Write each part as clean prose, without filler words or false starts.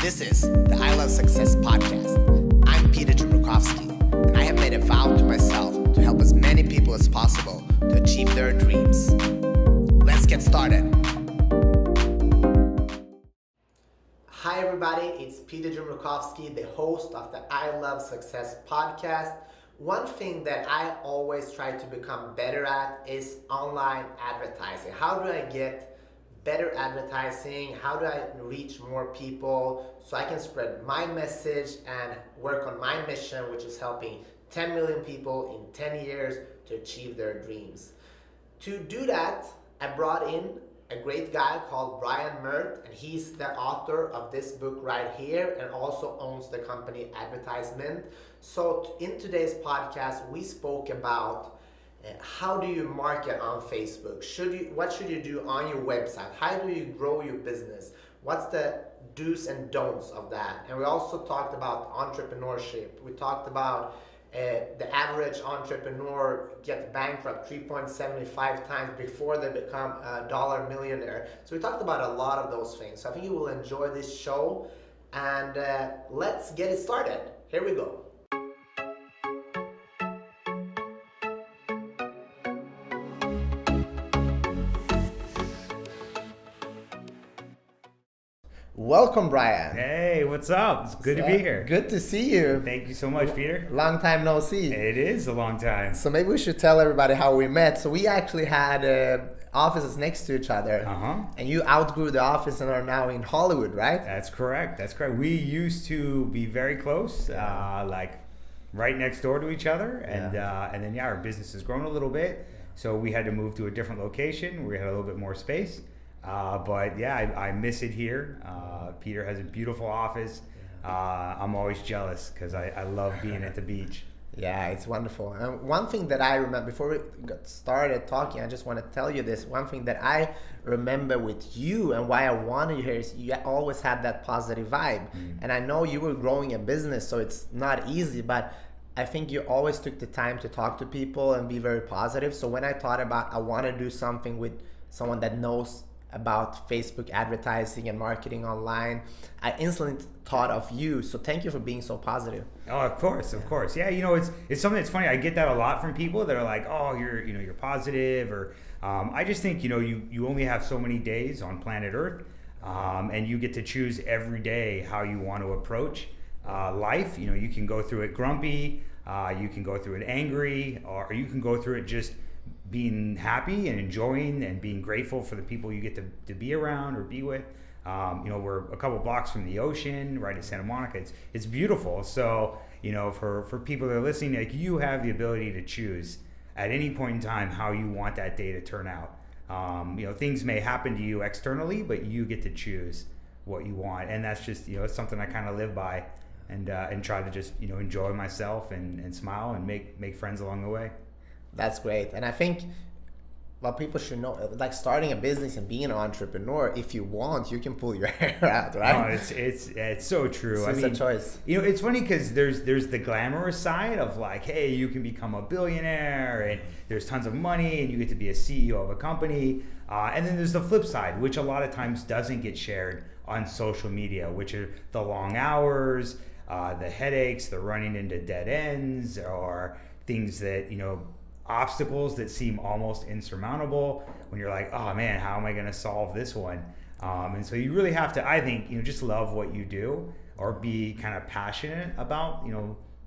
This is the I Love Success podcast. I'm Peter Jarboh, and I have made a vow to myself to help as many people as possible to achieve their dreams. Let's get started. Hi everybody, it's Peter Jarboh, the host of the I Love Success podcast. One thing that I always try to become better at is online advertising. How do I get better advertising? How do I reach more people so I can spread my message and work on my mission, which is helping 10 million people in 10 years to achieve their dreams? To do that, I brought in a great guy called Brian Meert, and he's the author of this book right here and also owns the company Advertise. So in today's podcast, we spoke about how do you market on Facebook? What should you do on your website? How do you grow your business? What's the do's and don'ts of that? And we also talked about entrepreneurship. We talked about the average entrepreneur gets bankrupt 3.75 times before they become a dollar millionaire. So we talked about a lot of those things. So I think you will enjoy this show, and let's get it started. Here we go. Welcome, Brian. Hey, what's up? It's good to be here. Good to see you. Thank you so much, Peter. Long time no see. It is a long time. So maybe we should tell everybody how we met. So we actually had offices next to each other. And you outgrew the office and are now in Hollywood, right? That's correct. We used to be very close, like right next door to each other. And then our business has grown a little bit. So we had to move to a different location where we had a little bit more space. I miss it here. Peter has a beautiful office. I'm always jealous because I love being at the beach. Yeah, it's wonderful. And one thing that I remember, before we got started talking, I just want to tell you this. One thing that I remember with you and why I wanted you here is you always had that positive vibe. And I know you were growing a business, so it's not easy, but I think you always took the time to talk to people and be very positive. So when I thought about I want to do something with someone that knows about Facebook advertising and marketing online, I instantly thought of you. So thank you for being so positive. Oh, of course. Yeah, it's something that's funny. I get that a lot from people that are like, oh, you're positive, or I just think you only have so many days on planet Earth, and you get to choose every day how you want to approach life. You can go through it grumpy, you can go through it angry, or you can go through it just being happy and enjoying and being grateful for the people you get to be around or be with. We're a couple blocks from the ocean, right at Santa Monica. It's beautiful. So, for people that are listening, like, you have the ability to choose at any point in time how you want that day to turn out. Things may happen to you externally, but you get to choose what you want. And that's just, it's something I kind of live by, and try to just, enjoy myself and smile and make friends along the way. That's great. And I think what people should know, like, starting a business and being an entrepreneur, if you want, you can pull your hair out, right? No, it's so true. It's a choice. It's funny because there's the glamorous side of, like, hey, you can become a billionaire and there's tons of money and you get to be a CEO of a company. And then there's the flip side, which a lot of times doesn't get shared on social media, which are the long hours, the headaches, the running into dead ends, or things that, obstacles that seem almost insurmountable when you're like, oh man, how am I going to solve this one? And so you really have to, I think, just love what you do, or be kind of passionate about,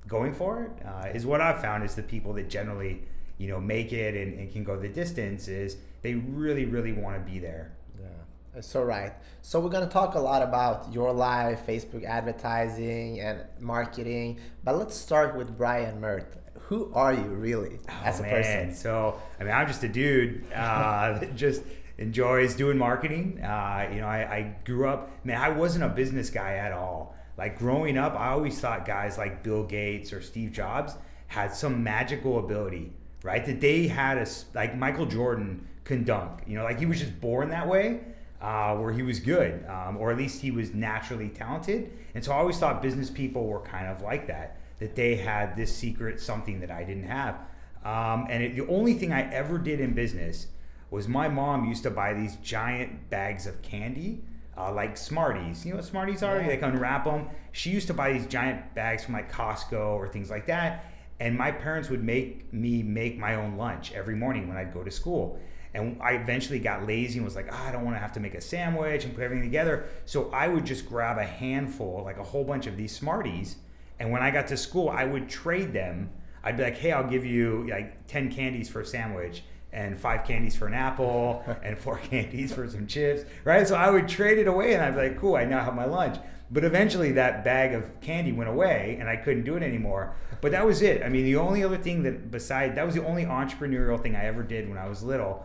going for it, is what I've found is the people that generally, make it and can go the distance, is they really, really want to be there. Yeah, so right. So we're going to talk a lot about your life, Facebook advertising and marketing, but let's start with Brian Meert. Who are you really as a person? So, I'm just a dude that just enjoys doing marketing. I grew up, I wasn't a business guy at all. Like, growing up, I always thought guys like Bill Gates or Steve Jobs had some magical ability, right? That they had like Michael Jordan can dunk, like he was just born that way, where he was good, or at least he was naturally talented. And so I always thought business people were kind of like that they had this secret, something that I didn't have. The only thing I ever did in business was my mom used to buy these giant bags of candy like Smarties. You know what Smarties are? Yeah. Like unwrap them. She used to buy these giant bags from like Costco or things like that. And my parents would make me make my own lunch every morning when I'd go to school. And I eventually got lazy and was like, I don't want to have to make a sandwich and put everything together. So I would just grab a handful, like a whole bunch of these Smarties. And when I got to school, I would trade them. I'd be like, hey, I'll give you like 10 candies for a sandwich and 5 candies for an apple and 4 candies for some chips, right? So I would trade it away and I'd be like, cool, I now have my lunch. But eventually that bag of candy went away and I couldn't do it anymore. But that was it. I mean, the only other thing that was the only entrepreneurial thing I ever did when I was little.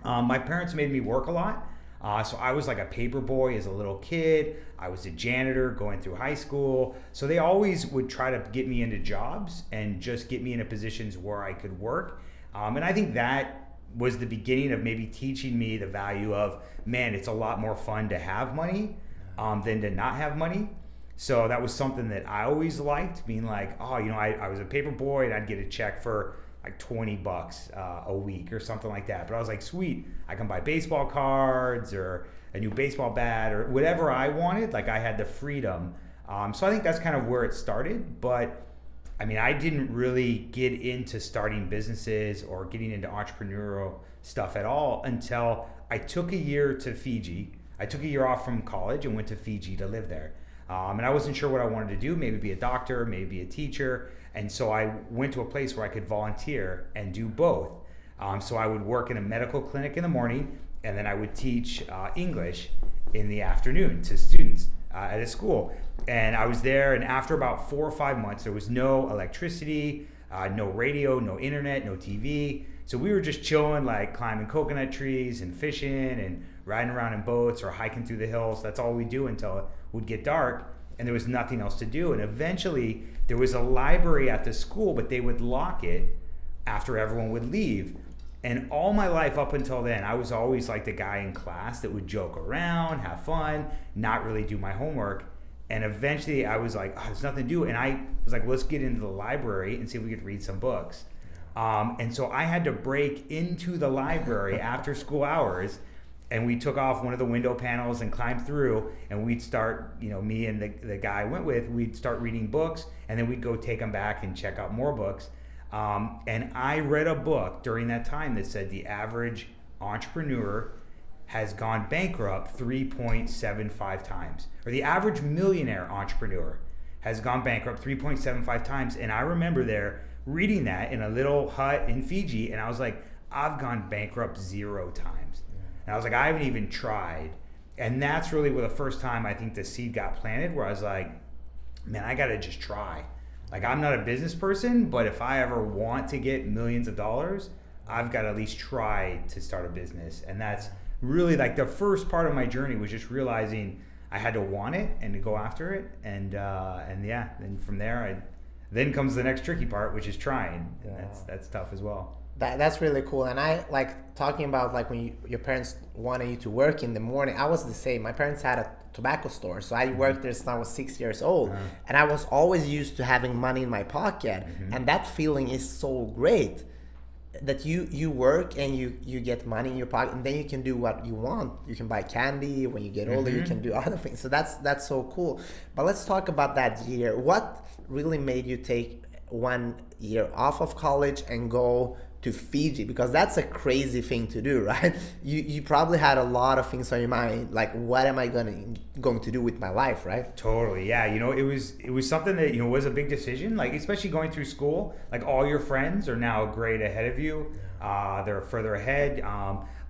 My parents made me work a lot. So I was like a paper boy as a little kid. I was a janitor going through high school. So they always would try to get me into jobs and just get me into positions where I could work. And I think that was the beginning of maybe teaching me the value of, man, it's a lot more fun to have money than to not have money. So that was something that I always liked, being like, oh, you know, I was a paper boy and I'd get a check for like $20 a week or something like that. But I was like, sweet, I can buy baseball cards or a new baseball bat or whatever I wanted. Like I had the freedom. So I think that's kind of where it started. But I mean, I didn't really get into starting businesses or getting into entrepreneurial stuff at all until I took a year to Fiji. I took a year off from college and went to Fiji to live there. And I wasn't sure what I wanted to do, maybe be a doctor, maybe be a teacher. And so I went to a place where I could volunteer and do both. So I would work in a medical clinic in the morning, and then I would teach English in the afternoon to students at a school. And I was there, and after about 4 or 5 months, there was no electricity, no radio, no internet, no TV. So we were just chilling, like climbing coconut trees and fishing and riding around in boats or hiking through the hills. That's all we do until it would get dark, and there was nothing else to do. And eventually there was a library at the school, but they would lock it after everyone would leave. And all my life up until then, I was always like the guy in class that would joke around, have fun, not really do my homework. And eventually I was like, oh, there's nothing to do. And I was like, let's get into the library and see if we could read some books. And so I had to break into the library after school hours, and we took off one of the window panels and climbed through, and we'd start, you know, me and the guy I went with, we'd start reading books, and then we'd go take them back and check out more books. And I read a book during that time that said the average entrepreneur has gone bankrupt 3.75 times, or the average millionaire entrepreneur has gone bankrupt 3.75 times. And I remember there reading that in a little hut in Fiji, and I was like, I've gone bankrupt 0 times. And I was like, I haven't even tried. And that's really where the first time I think the seed got planted, where I was like, man, I gotta just try. Like, I'm not a business person, but if I ever want to get millions of dollars, I've got to at least try to start a business. And that's really like the first part of my journey, was just realizing I had to want it and to go after it. And yeah, then from there, then comes the next tricky part, which is trying. And that's tough as well. That's really cool. And I like talking about like when your parents wanted you to work in the morning. I was the same. My parents had a tobacco store, so I worked there since I was 6 years old, and I was always used to having money in my pocket, and that feeling is so great that you work and you get money in your pocket, and then you can do what you want. You can buy candy. When you get older, you can do other things. So that's so cool. But let's talk about that year. What really made you take 1 year off of college and go to Fiji? Because that's a crazy thing to do, right? You probably had a lot of things on your mind, like, what am I going to do with my life, right? Totally, yeah. You know, it was something that, you know, was a big decision, like, especially going through school. Like, all your friends are now a grade ahead of you. They're further ahead.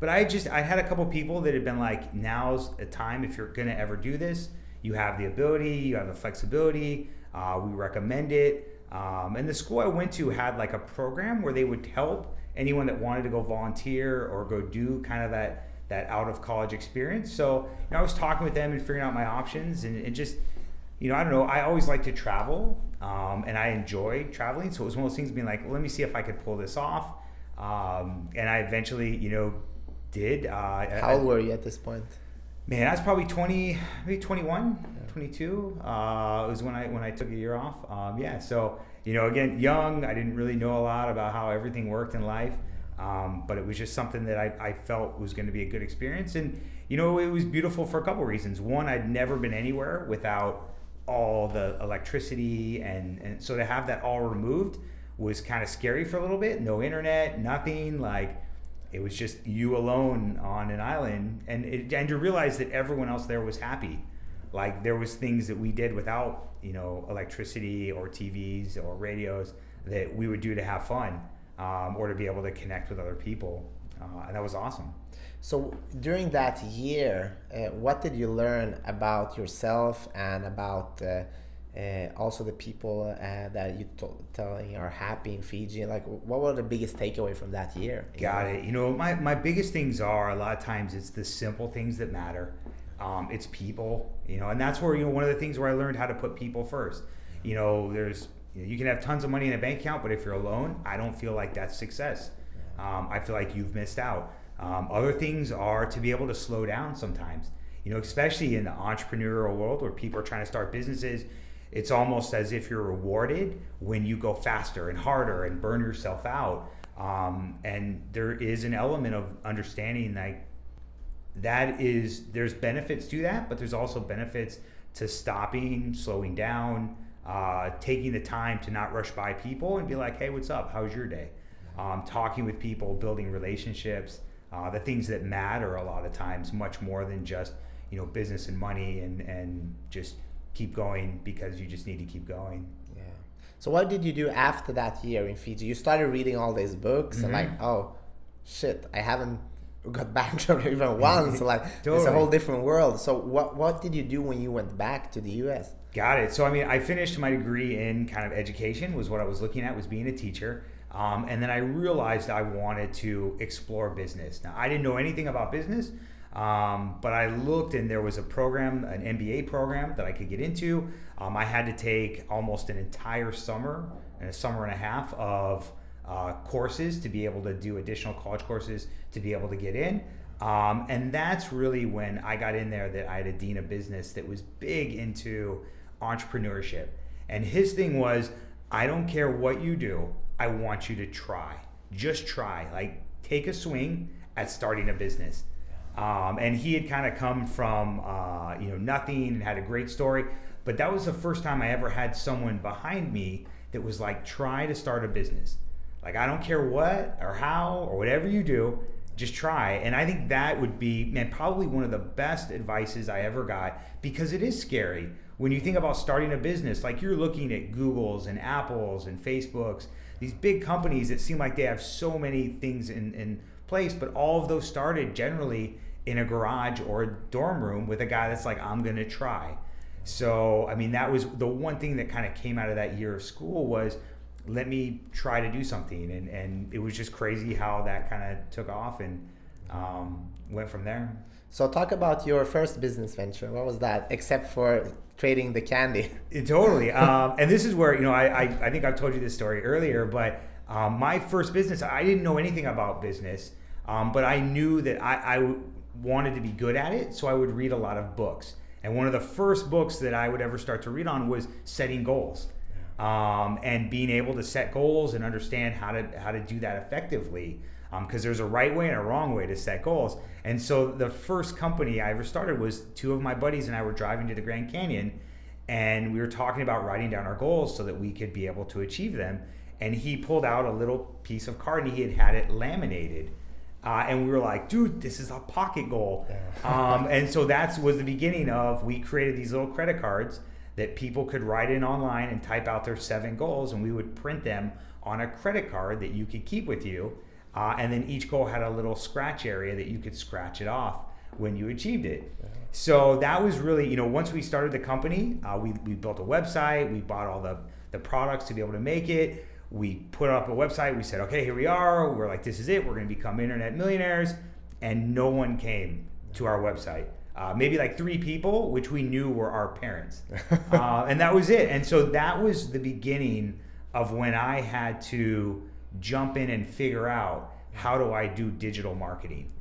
But I had a couple people that had been like, now's a time, if you're going to ever do this, you have the ability, you have the flexibility, we recommend it. And the school I went to had like a program where they would help anyone that wanted to go volunteer or go do kind of that out of college experience. So, you know, I was talking with them and figuring out my options, and it just, you know, I don't know, I always like to travel, and I enjoy traveling. So it was one of those things being like, well, let me see if I could pull this off. And I eventually, you know, did. How old were you at this point? Man, I was probably 20, maybe 21, 22. It was when I took a year off. So, you know, again, young, I didn't really know a lot about how everything worked in life. But it was just something that I felt was going to be a good experience. And, it was beautiful for a couple reasons. One, I'd never been anywhere without all the electricity. And so to have that all removed was kind of scary for a little bit. No internet, nothing. Like, it was just you alone on an island. And to realize that everyone else there was happy. Like, there was things that we did without, electricity or TVs or radios that we would do to have fun. Or to be able to connect with other people. And that was awesome. So during that year, what did you learn about yourself and about also the people that you telling are happy in Fiji? Like, what were the biggest takeaway from that year? Got it. My biggest things are, a lot of times it's the simple things that matter. It's people, and that's where, one of the things where I learned how to put people first. There's, you can have tons of money in a bank account, but if you're alone, I don't feel like that's success. I feel like you've missed out. Other things are to be able to slow down sometimes, especially in the entrepreneurial world where people are trying to start businesses. It's almost as if you're rewarded when you go faster and harder and burn yourself out. And there is an element of understanding like there's benefits to that, but there's also benefits to stopping, slowing down, taking the time to not rush by people and be like, hey, what's up? How's your day? Talking with people, building relationships, the things that matter a lot of times, much more than just, business and money and just keep going because you just need to keep going. Yeah. So what did you do after that year in Fiji? You started reading all these books and like, oh, shit, I haven't got back to even once. Like, totally. It's a whole different world. So what did you do when you went back to the US? Got it. So, I finished my degree in kind of education was what I was looking at, was being a teacher. And then I realized I wanted to explore business. Now, I didn't know anything about business, but I looked and there was a program, an MBA program that I could get into. I had to take almost an entire summer and a summer and a half of courses to be able to do additional college courses to be able to get in. And that's really when I got in there that I had a dean of business that was big into entrepreneurship. And his thing was, I don't care what you do, I want you to try. Just try. Like, take a swing at starting a business. And he had kind of come from nothing and had a great story. But that was the first time I ever had someone behind me that was like, try to start a business. Like, I don't care what or how or whatever you do, just try. And I think that would be, probably one of the best advices I ever got, because it is scary. When you think about starting a business, like, you're looking at Googles and Apples and Facebooks, these big companies that seem like they have so many things in place, but all of those started generally in a garage or a dorm room with a guy that's like, I'm gonna try. So, that was the one thing that kind of came out of that year of school was, let me try to do something. And it was just crazy how that kind of took off and went from there. So talk about your first business venture. What was that, except for trading the candy? Totally. And this is where, I think I've told you this story earlier, but my first business, I didn't know anything about business, but I knew that I wanted to be good at it, so I would read a lot of books. And one of the first books that I would ever start to read on was setting goals. And being able to set goals and understand how to do that effectively, because there's a right way and a wrong way to set goals. And so the first company I ever started was two of my buddies and I were driving to the Grand Canyon, and we were talking about writing down our goals so that we could be able to achieve them. And he pulled out a little piece of card and he had it laminated. And we were like, dude, this is a pocket goal. And so that was the beginning of, we created these little credit cards that people could write in online and type out their 7 goals, and we would print them on a credit card that you could keep with you. And then each goal had a little scratch area that you could scratch it off when you achieved it. So that was really, once we started the company, we built a website, we bought all the products to be able to make it. We put up a website, we said, okay, here we are. We're like, this is it, we're gonna become internet millionaires. And no one came to our website. Maybe like 3 people, which we knew were our parents. And that was it. And so that was the beginning of when I had to jump in and figure out, how do I do digital marketing?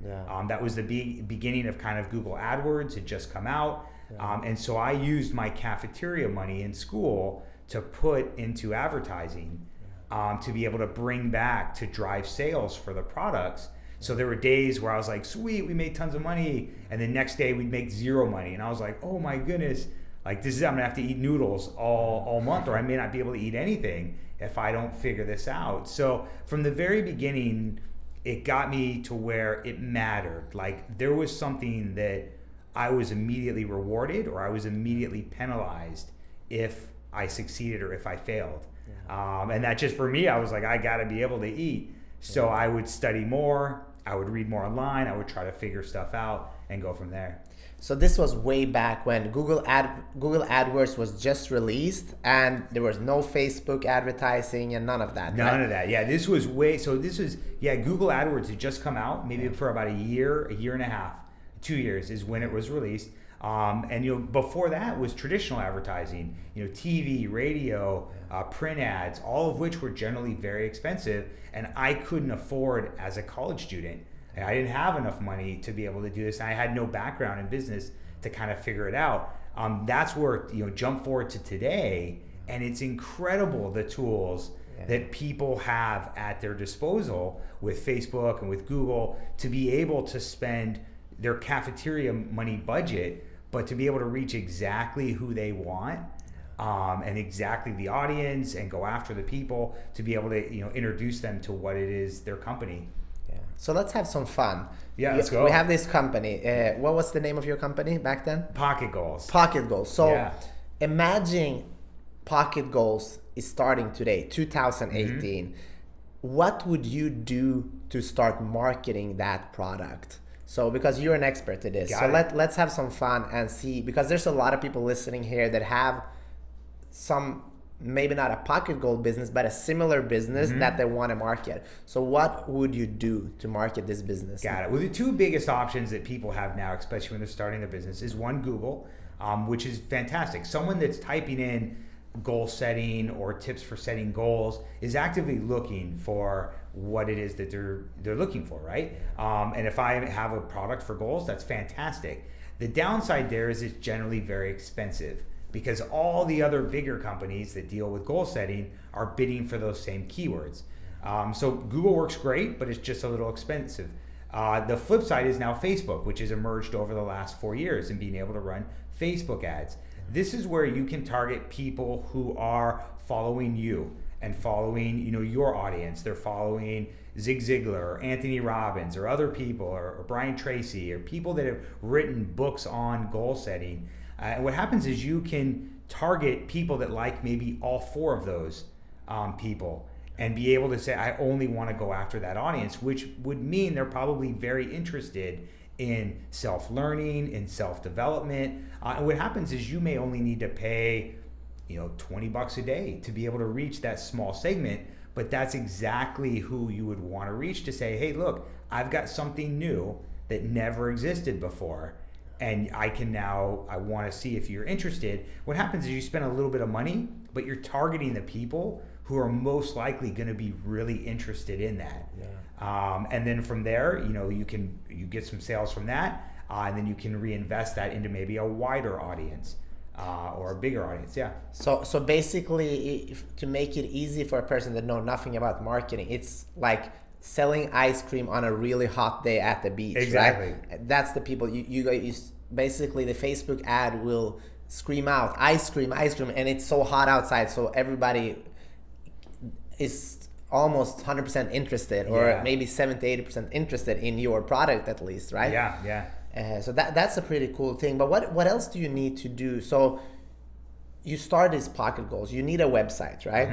That was the beginning of kind of Google AdWords had just come out. And so I used my cafeteria money in school to put into advertising. to be able to bring back to drive sales for the products. So there were days where I was like, sweet, we made tons of money. And the next day we'd make zero money. And I was like, oh my goodness, like I'm gonna have to eat noodles all month, or I may not be able to eat anything if I don't figure this out. So from the very beginning, it got me to where it mattered. Like there was something that I was immediately rewarded or I was immediately penalized if I succeeded or if I failed. And that just for me, I was like, I gotta be able to eat. So I would study more, I would read more online, I would try to figure stuff out and go from there. So this was way back when Google AdWords was just released and there was no Facebook advertising and none of that. None of that. Yeah, this was Google AdWords had just come out maybe for about a year and a half, 2 years is when it was released. And before that was traditional advertising, TV, radio, print ads, all of which were generally very expensive, and I couldn't afford as a college student. And I didn't have enough money to be able to do this. And I had no background in business to kind of figure it out. That's where jump forward to today, and it's incredible the tools that people have at their disposal with Facebook and with Google to be able to spend their cafeteria money budget, but to be able to reach exactly who they want, and exactly the audience, and go after the people to be able to introduce them to what it is, their company. Yeah. So let's have some fun. Yeah, let's go. We have this company. What was the name of your company back then? Pocket Goals. Pocket Goals. So imagine Pocket Goals is starting today, 2018. What would you do to start marketing that product? So because you're an expert at this, let's have some fun and see, because there's a lot of people listening here that have some, maybe not a pocket goal business, but a similar business that they want to market. So what would you do to market this business? Got it. Well, the two biggest options that people have now, especially when they're starting their business, is one, Google, which is fantastic. Someone that's typing in goal setting or tips for setting goals is actively looking for what it is that they're looking for, right? And if I have a product for goals, that's fantastic. The downside there is it's generally very expensive because all the other bigger companies that deal with goal setting are bidding for those same keywords. So Google works great, but it's just a little expensive. The flip side is now Facebook, which has emerged over the last 4 years and being able to run Facebook ads. This is where you can target people who are following you and following, your audience. They're following Zig Ziglar or Anthony Robbins or other people or Brian Tracy or people that have written books on goal setting. And what happens is you can target people that like maybe all four of those people and be able to say, I only want to go after that audience, which would mean they're probably very interested in self-learning, in self-development. And what happens is you may only need to pay, $20 a day to be able to reach that small segment, but that's exactly who you would want to reach to say, hey, look, I've got something new that never existed before. And I want to see if you're interested. What happens is you spend a little bit of money, but you're targeting the people who are most likely going to be really interested in that. And then from there, you get some sales from that, and then you can reinvest that into maybe a wider audience or a bigger audience. Yeah. So basically, to make it easy for a person that know nothing about marketing, it's like selling ice cream on a really hot day at the beach. Exactly. Right? That's the people you basically the Facebook ad will scream out ice cream, and it's so hot outside, so everybody is almost 100% interested, or maybe 70-80% interested in your product at least, right? Yeah. So that's a pretty cool thing. But what else do you need to do? So you start these pocket goals. You need a website, right?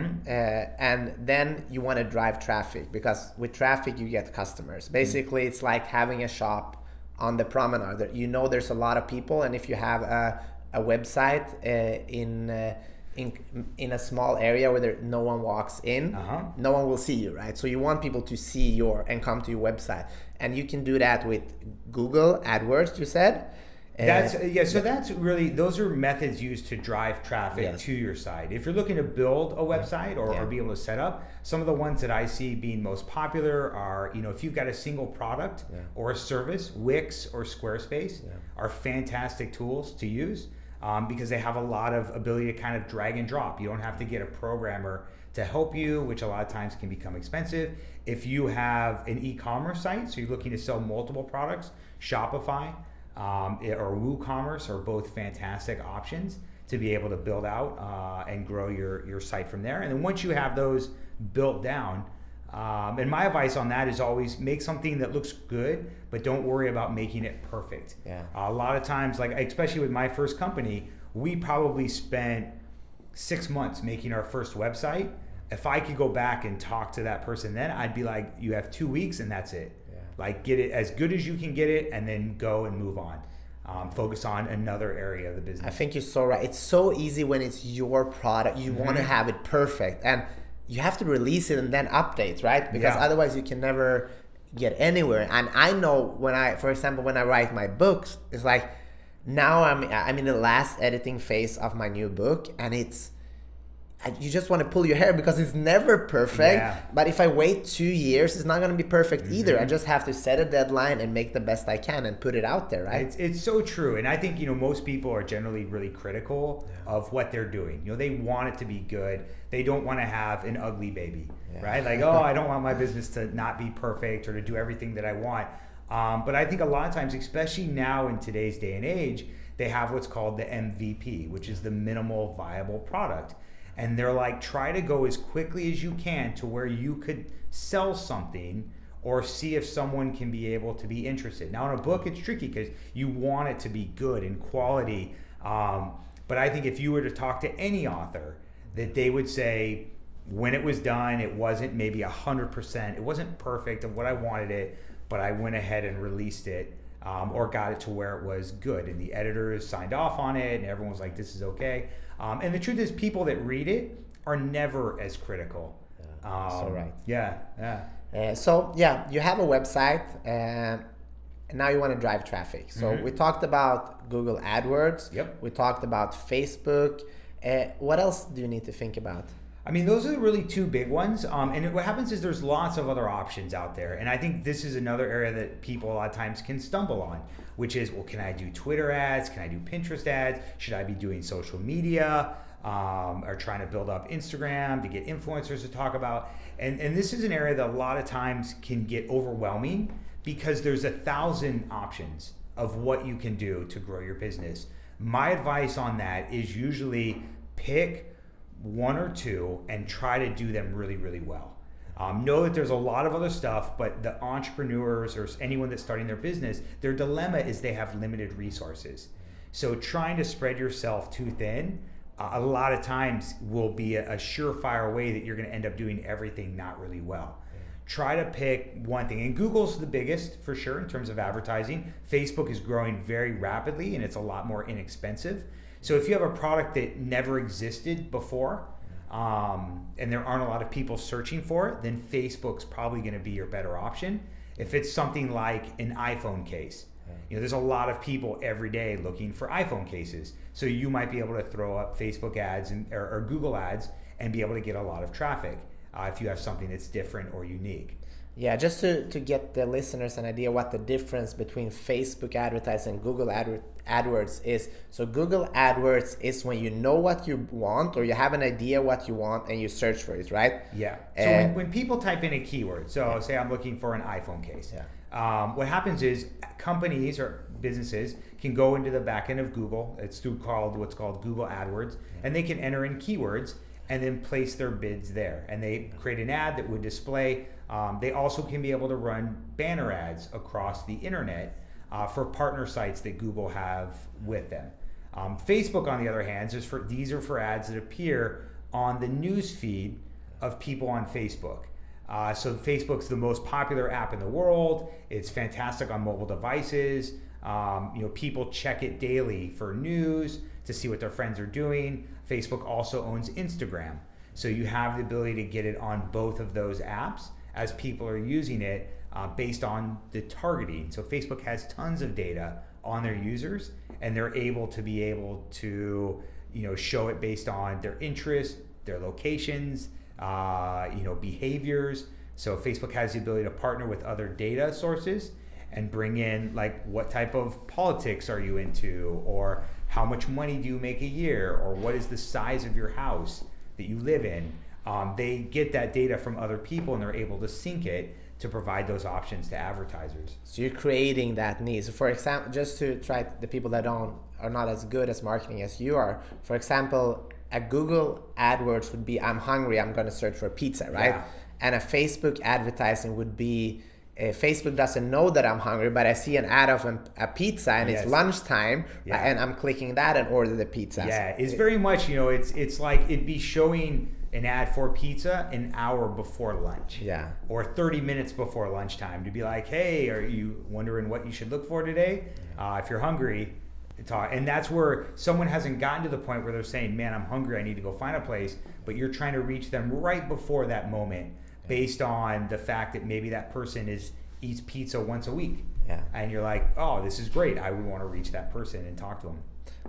And then you want to drive traffic, because with traffic you get customers. Basically, it's like having a shop on the promenade. There's a lot of people, and if you have a website in a small area where no one walks in, no one will see you, right? So you want people to see and come to your website, and you can do that with Google AdWords, you said. So that's really, those are methods used to drive traffic to your site. If you're looking to build a website or be able to set up, some of the ones that I see being most popular are, if you've got a single product or a service, Wix or Squarespace are fantastic tools to use. Because they have a lot of ability to kind of drag and drop. You don't have to get a programmer to help you, which a lot of times can become expensive. If you have an e-commerce site, so you're looking to sell multiple products, Shopify or WooCommerce are both fantastic options to be able to build out and grow your site from there. And then once you have those built down, and my advice on that is always make something that looks good, but don't worry about making it perfect. Yeah. A lot of times, like especially with my first company, we probably spent 6 months making our first website. If I could go back and talk to that person then, I'd be like, you have 2 weeks and that's it. Yeah. Like get it as good as you can get it and then go and move on. Focus on another area of the business. I think you're so right. It's so easy when it's your product. You want to have it perfect. And you have to release it and then update, right? Because otherwise you can never get anywhere. And I know for example, when I write my books, it's like now I'm in the last editing phase of my new book, and you just want to pull your hair because it's never perfect. Yeah. But if I wait 2 years, it's not going to be perfect either. I just have to set a deadline and make the best I can and put it out there, right? It's so true. And I think, most people are generally really critical of what they're doing. They want it to be good. They don't want to have an ugly baby, right? Like, I don't want my business to not be perfect or to do everything that I want. But I think a lot of times, especially now in today's day and age, they have what's called the MVP, which is the minimal viable product. And they're like, try to go as quickly as you can to where you could sell something or see if someone can be able to be interested. Now in a book, it's tricky because you want it to be good and quality. But I think if you were to talk to any author, that they would say, when it was done, it wasn't maybe 100%. It wasn't perfect of what I wanted it, but I went ahead and released it or got it to where it was good. And the editors signed off on it and everyone was like, this is okay. And the truth is, people that read it are never as critical. So right. Yeah. You have a website and now you want to drive traffic. So we talked about Google AdWords. Yep. We talked about Facebook. What else do you need to think about? I mean, those are really two big ones. And what happens is there's lots of other options out there. And I think this is another area that people a lot of times can stumble on, which is, well, can I do Twitter ads? Can I do Pinterest ads? Should I be doing social media? Or trying to build up Instagram to get influencers to talk about? And this is an area that a lot of times can get overwhelming because there's 1,000 options of what you can do to grow your business. My advice on that is usually pick one or two and try to do them really, really well. Know that there's a lot of other stuff, but the entrepreneurs or anyone that's starting their business, their dilemma is they have limited resources. So trying to spread yourself too thin, a lot of times will be a surefire way that you're going to end up doing everything not really well. Try to pick one thing. And Google's the biggest for sure in terms of advertising. Facebook is growing very rapidly and it's a lot more inexpensive. So if you have a product that never existed before, and there aren't a lot of people searching for it, then Facebook's probably going to be your better option. If it's something like an iPhone case, there's a lot of people every day looking for iPhone cases. So you might be able to throw up Facebook ads or Google ads and be able to get a lot of traffic if you have something that's different or unique. Yeah, just to get the listeners an idea what the difference between Facebook Advertise and Google AdWords is. So Google AdWords is when you know what you want or you have an idea what you want and you search for it, right? Yeah. So when people type in a keyword, so say I'm looking for an iPhone case, what happens is companies or businesses can go into the back end of Google. It's what's called Google AdWords, and they can enter in keywords and then place their bids there. And they create an ad that would display. They also can be able to run banner ads across the internet for partner sites that Google have with them. Facebook, on the other hand, these are for ads that appear on the news feed of people on Facebook. So Facebook's the most popular app in the world. It's fantastic on mobile devices. People check it daily for news to see what their friends are doing. Facebook also owns Instagram. So you have the ability to get it on both of those apps as people are using it based on the targeting. So Facebook has tons of data on their users and they're able to show it based on their interests, their locations, behaviors. So Facebook has the ability to partner with other data sources and bring in like what type of politics are you into, or how much money do you make a year, or what is the size of your house that you live in, They get that data from other people and they're able to sync it to provide those options to advertisers. So you're creating that need. So for example, just to try the people that are not as good as marketing as you are, for example, a Google AdWords would be, I'm hungry, I'm going to search for pizza, right? Yeah. And a Facebook advertising would be, Facebook doesn't know that I'm hungry, but I see an ad of a pizza and Yes. it's lunchtime, Yeah. and I'm clicking that and order the pizza. Yeah, it's very much, it's like it'd be showing an ad for pizza an hour before lunch. Yeah. Or 30 minutes before lunchtime to be like, hey, are you wondering what you should look for today? If you're hungry, talk. And that's where someone hasn't gotten to the point where they're saying, man, I'm hungry, I need to go find a place, but you're trying to reach them right before that moment based on the fact that maybe that person eats pizza once a week. Yeah. And you're like, oh, this is great. I would want to reach that person and talk to them.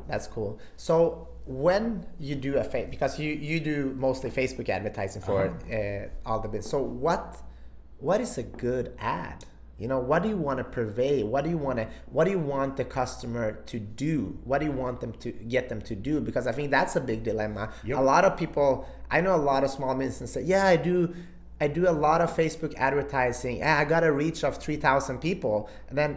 That's cool. So when you do because you do mostly Facebook advertising for all the business. So what is a good ad? What do you want to purvey? What do you want the customer to do? What do you want them to get them to do? Because I think that's a big dilemma. Yep. A lot of people, I know a lot of small businesses say, yeah, I do a lot of Facebook advertising. I got a reach of 3,000 people. And then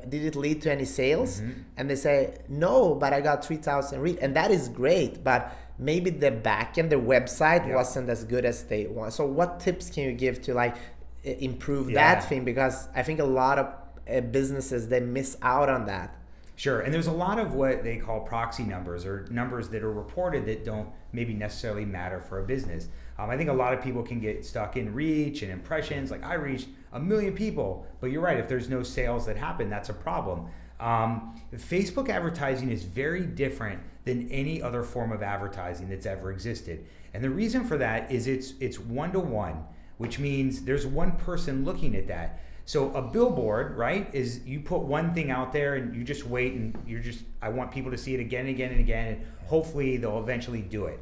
did it lead to any sales? Mm-hmm. And they say, no, but I got 3,000 reach. And that is great, but maybe the backend, the website wasn't as good as they want. So what tips can you give to improve that thing? Because I think a lot of businesses, they miss out on that. Sure, and there's a lot of what they call proxy numbers, or numbers that are reported that don't maybe necessarily matter for a business. I think a lot of people can get stuck in reach and impressions, like I reached 1 million people, but you're right, if there's no sales that happen, that's a problem. Facebook advertising is very different than any other form of advertising that's ever existed. And the reason for that is it's one-to-one, which means there's one person looking at that. So a billboard, right, is you put one thing out there and you just wait and I want people to see it again and again and again, and hopefully they'll eventually do it,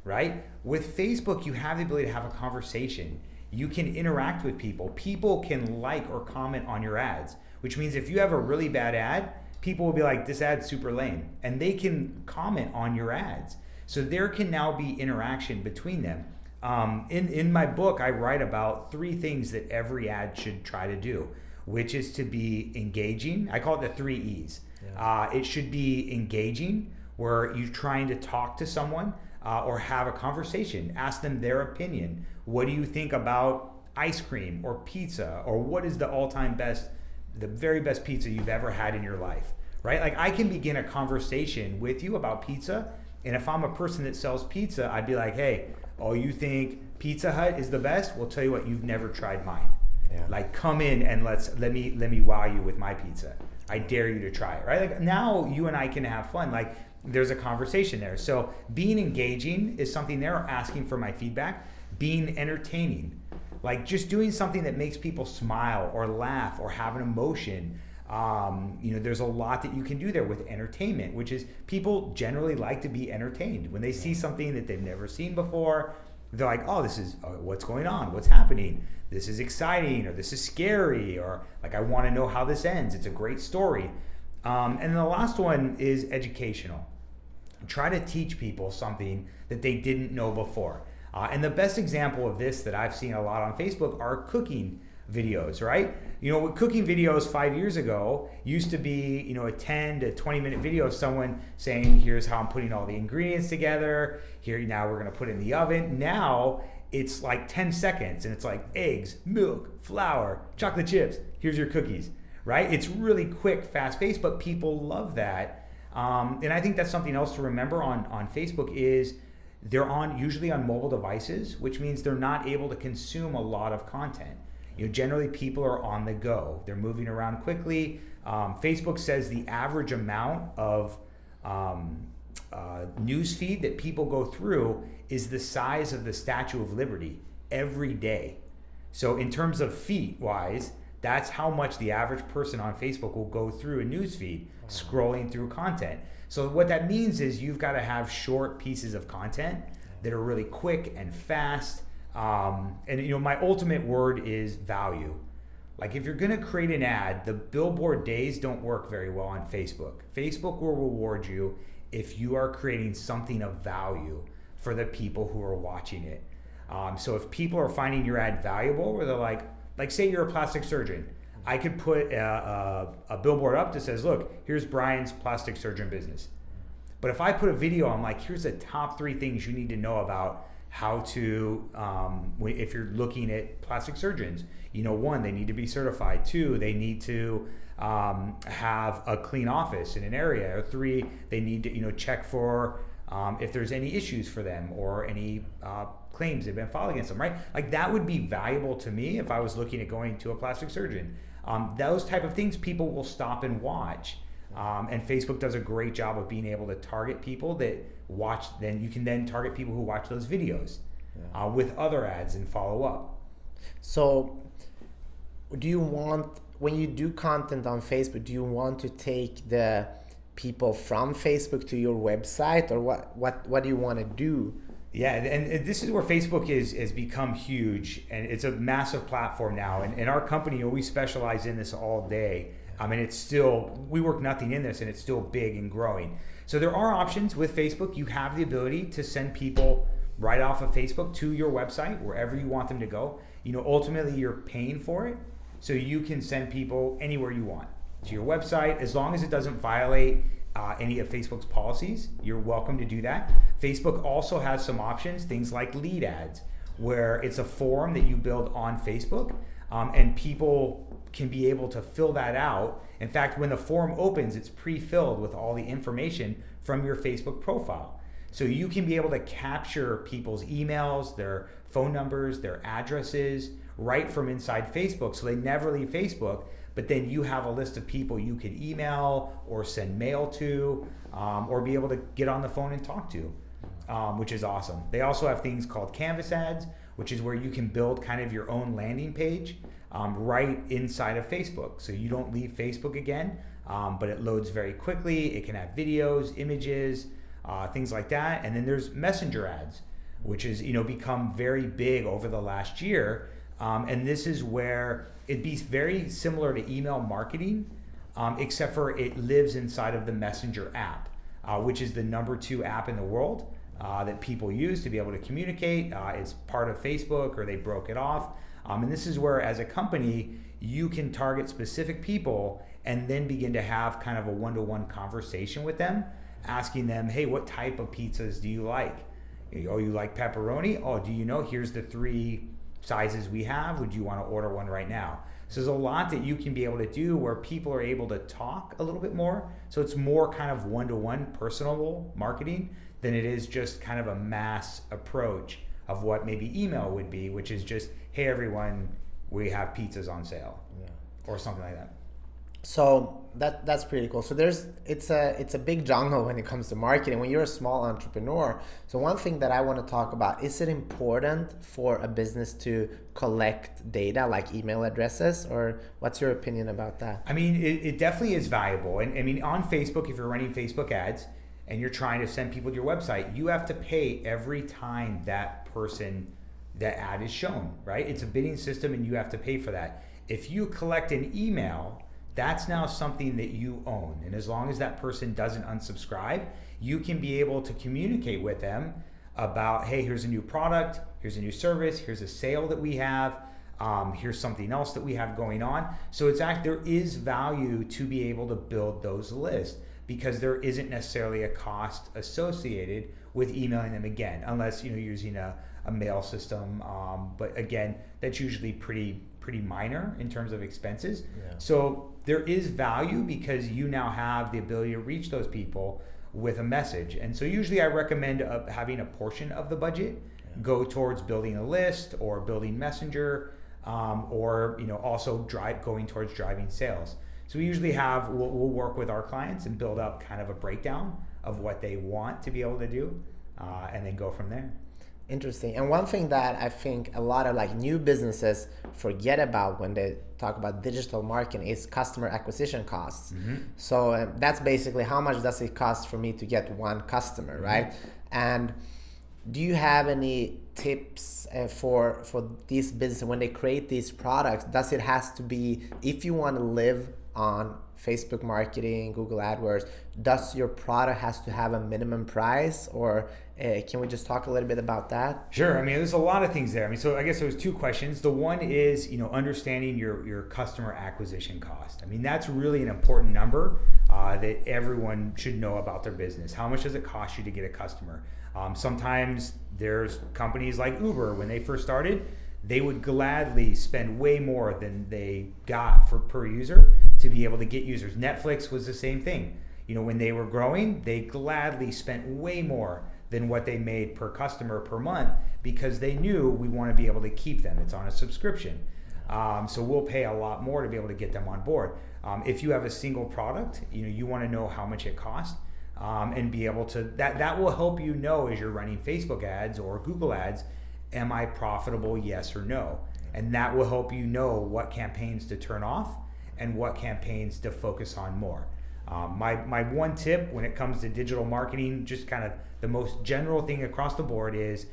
right? With Facebook, you have the ability to have a conversation. You can interact with people. People can like or comment on your ads, which means if you have a really bad ad, people will be like, this ad's super lame, and they can comment on your ads. So there can now be interaction between them. In my book, I write about 3 things that every ad should try to do, which is to be engaging. I call it the 3 E's. Yeah. It should be engaging, where you're trying to talk to someone or have a conversation, ask them their opinion. What do you think about ice cream or pizza, or what is the all-time best, the very best pizza you've ever had in your life, right? Like I can begin a conversation with you about pizza, and if I'm a person that sells pizza, I'd be like, hey, oh, you think Pizza Hut is the best? Well, tell you what, you've never tried mine. Yeah. Like come in and let me wow you with my pizza. I dare you to try it, right? Like now you and I can have fun. Like there's a conversation there. So being engaging is something they're asking for my feedback. Being entertaining, like just doing something that makes people smile or laugh or have an emotion. There's a lot that you can do there with entertainment, which is people generally like to be entertained. When they see something that they've never seen before, they're like, oh, this is what's going on, what's happening, this is exciting, or this is scary, or like I want to know how this ends, it's a great story. And the last one is educational. Try to teach people something that they didn't know before. And the best example of this that I've seen a lot on Facebook are cooking videos, right? Cooking videos 5 years ago used to be, a 10 to 20 minute video of someone saying, here's how I'm putting all the ingredients together. Here, now we're going to put it in the oven. Now it's like 10 seconds and it's like eggs, milk, flour, chocolate chips. Here's your cookies, right? It's really quick, fast paced, but people love that. And I think that's something else to remember on Facebook is they're usually on mobile devices, which means they're not able to consume a lot of content. Generally people are on the go. They're moving around quickly. Facebook says the average amount of news feed that people go through is the size of the Statue of Liberty every day. So in terms of feet wise, that's how much the average person on Facebook will go through a news feed, scrolling through content. So what that means is you've got to have short pieces of content that are really quick and fast. My ultimate word is value. Like if you're going to create an ad, the billboard days don't work very well on Facebook. Facebook will reward you if you are creating something of value for the people who are watching it. So if people are finding your ad valuable, where they're like say you're a plastic surgeon, I could put a billboard up that says, look, here's Brian's plastic surgeon business. But if I put a video, I'm like, here's the top 3 things you need to know about how to, if you're looking at plastic surgeons. 1, they need to be certified. 2, they need to have a clean office in an area. Or 3, they need to check for if there's any issues for them or any claims have been filed against them, right? Like that would be valuable to me if I was looking at going to a plastic surgeon. Those type of things people will stop and watch. And Facebook does a great job of being able to target people that watch. Then you can then target people who watch those videos with other ads and follow up. So do you want, when you do content on Facebook, do you want to take the people from Facebook to your website, or what do you want to do? Yeah, and this is where Facebook has become huge, and it's a massive platform now. And our company, we specialize in this all day. I mean, it's still, we work nothing in this, and it's still big and growing. So there are options with Facebook. You have the ability to send people right off of Facebook to your website, wherever you want them to go. Ultimately, you're paying for it, so you can send people anywhere you want to your website, as long as it doesn't violate any of Facebook's policies. You're welcome to do that. Facebook also has some options, things like lead ads, where it's a form that you build on Facebook, and people can be able to fill that out. In fact, when the form opens, it's pre-filled with all the information from your Facebook profile. So you can be able to capture people's emails, their phone numbers, their addresses, right from inside Facebook, so they never leave Facebook. But then you have a list of people you could email or send mail to, or be able to get on the phone and talk to, which is awesome. They also have things called Canvas ads, which is where you can build kind of your own landing page right inside of Facebook. So you don't leave Facebook again, but it loads very quickly. It can have videos, images, things like that. And then there's Messenger ads, which is become very big over the last year. And this is where it'd be very similar to email marketing, except for it lives inside of the Messenger app, which is the number 2 app in the world that people use to be able to communicate. It's part of Facebook, or they broke it off. And this is where, as a company, you can target specific people and then begin to have kind of a one-to-one conversation with them, asking them, hey, what type of pizzas do you like? Oh, you like pepperoni? Oh, do you know, here's the 3 sizes we have. Would you want to order one right now? So there's a lot that you can be able to do where people are able to talk a little bit more. So it's more kind of one-to-one personable marketing than it is just kind of a mass approach of what maybe email would be, which is just, hey everyone, we have pizzas on sale, or something like that. So that's pretty cool. So it's a big jungle when it comes to marketing when you're a small entrepreneur. So one thing that I want to talk about, is it important for a business to collect data like email addresses, or what's your opinion about that? I mean, it definitely is valuable. And I mean, on Facebook, if you're running Facebook ads and you're trying to send people to your website, you have to pay every time that ad is shown, right? It's a bidding system and you have to pay for that. If you collect an email, that's now something that you own. And as long as that person doesn't unsubscribe, you can be able to communicate with them about, hey, here's a new product, here's a new service, here's a sale that we have, here's something else that we have going on. So there is value to be able to build those lists, because there isn't necessarily a cost associated with emailing them again, unless you're using a mail system. But again, that's usually pretty minor in terms of expenses. Yeah. So there is value because you now have the ability to reach those people with a message. And so usually I recommend having a portion of the budget go towards building a list or building Messenger, or also going towards driving sales. So we usually we'll work with our clients and build up kind of a breakdown of what they want to be able to do, and then go from there. Interesting. And one thing that I think a lot of new businesses forget about when they talk about digital marketing is customer acquisition costs. Mm-hmm. So that's basically how much does it cost for me to get one customer, mm-hmm. right? And do you have any tips for these businesses when they create these products? Does it has to be, if you want to live on Facebook marketing, Google AdWords, does your product has to have a minimum price, or can we just talk a little bit about that? Sure. I mean, there's a lot of things there. I mean, so I guess there's two questions. The one is, understanding your customer acquisition cost. I mean, that's really an important number that everyone should know about their business. How much does it cost you to get a customer? Sometimes there's companies like Uber, when they first started, they would gladly spend way more than they got per user to be able to get users. Netflix was the same thing. When they were growing, they gladly spent way more than what they made per customer per month, because they knew we want to be able to keep them. It's on a subscription. So we'll pay a lot more to be able to get them on board. If you have a single product, you want to know how much it costs, and be able to, that will help you know as you're running Facebook ads or Google ads, am I profitable, yes or no? And that will help you know what campaigns to turn off and what campaigns to focus on more. My one tip when it comes to digital marketing, just kind of the most general thing across the board, is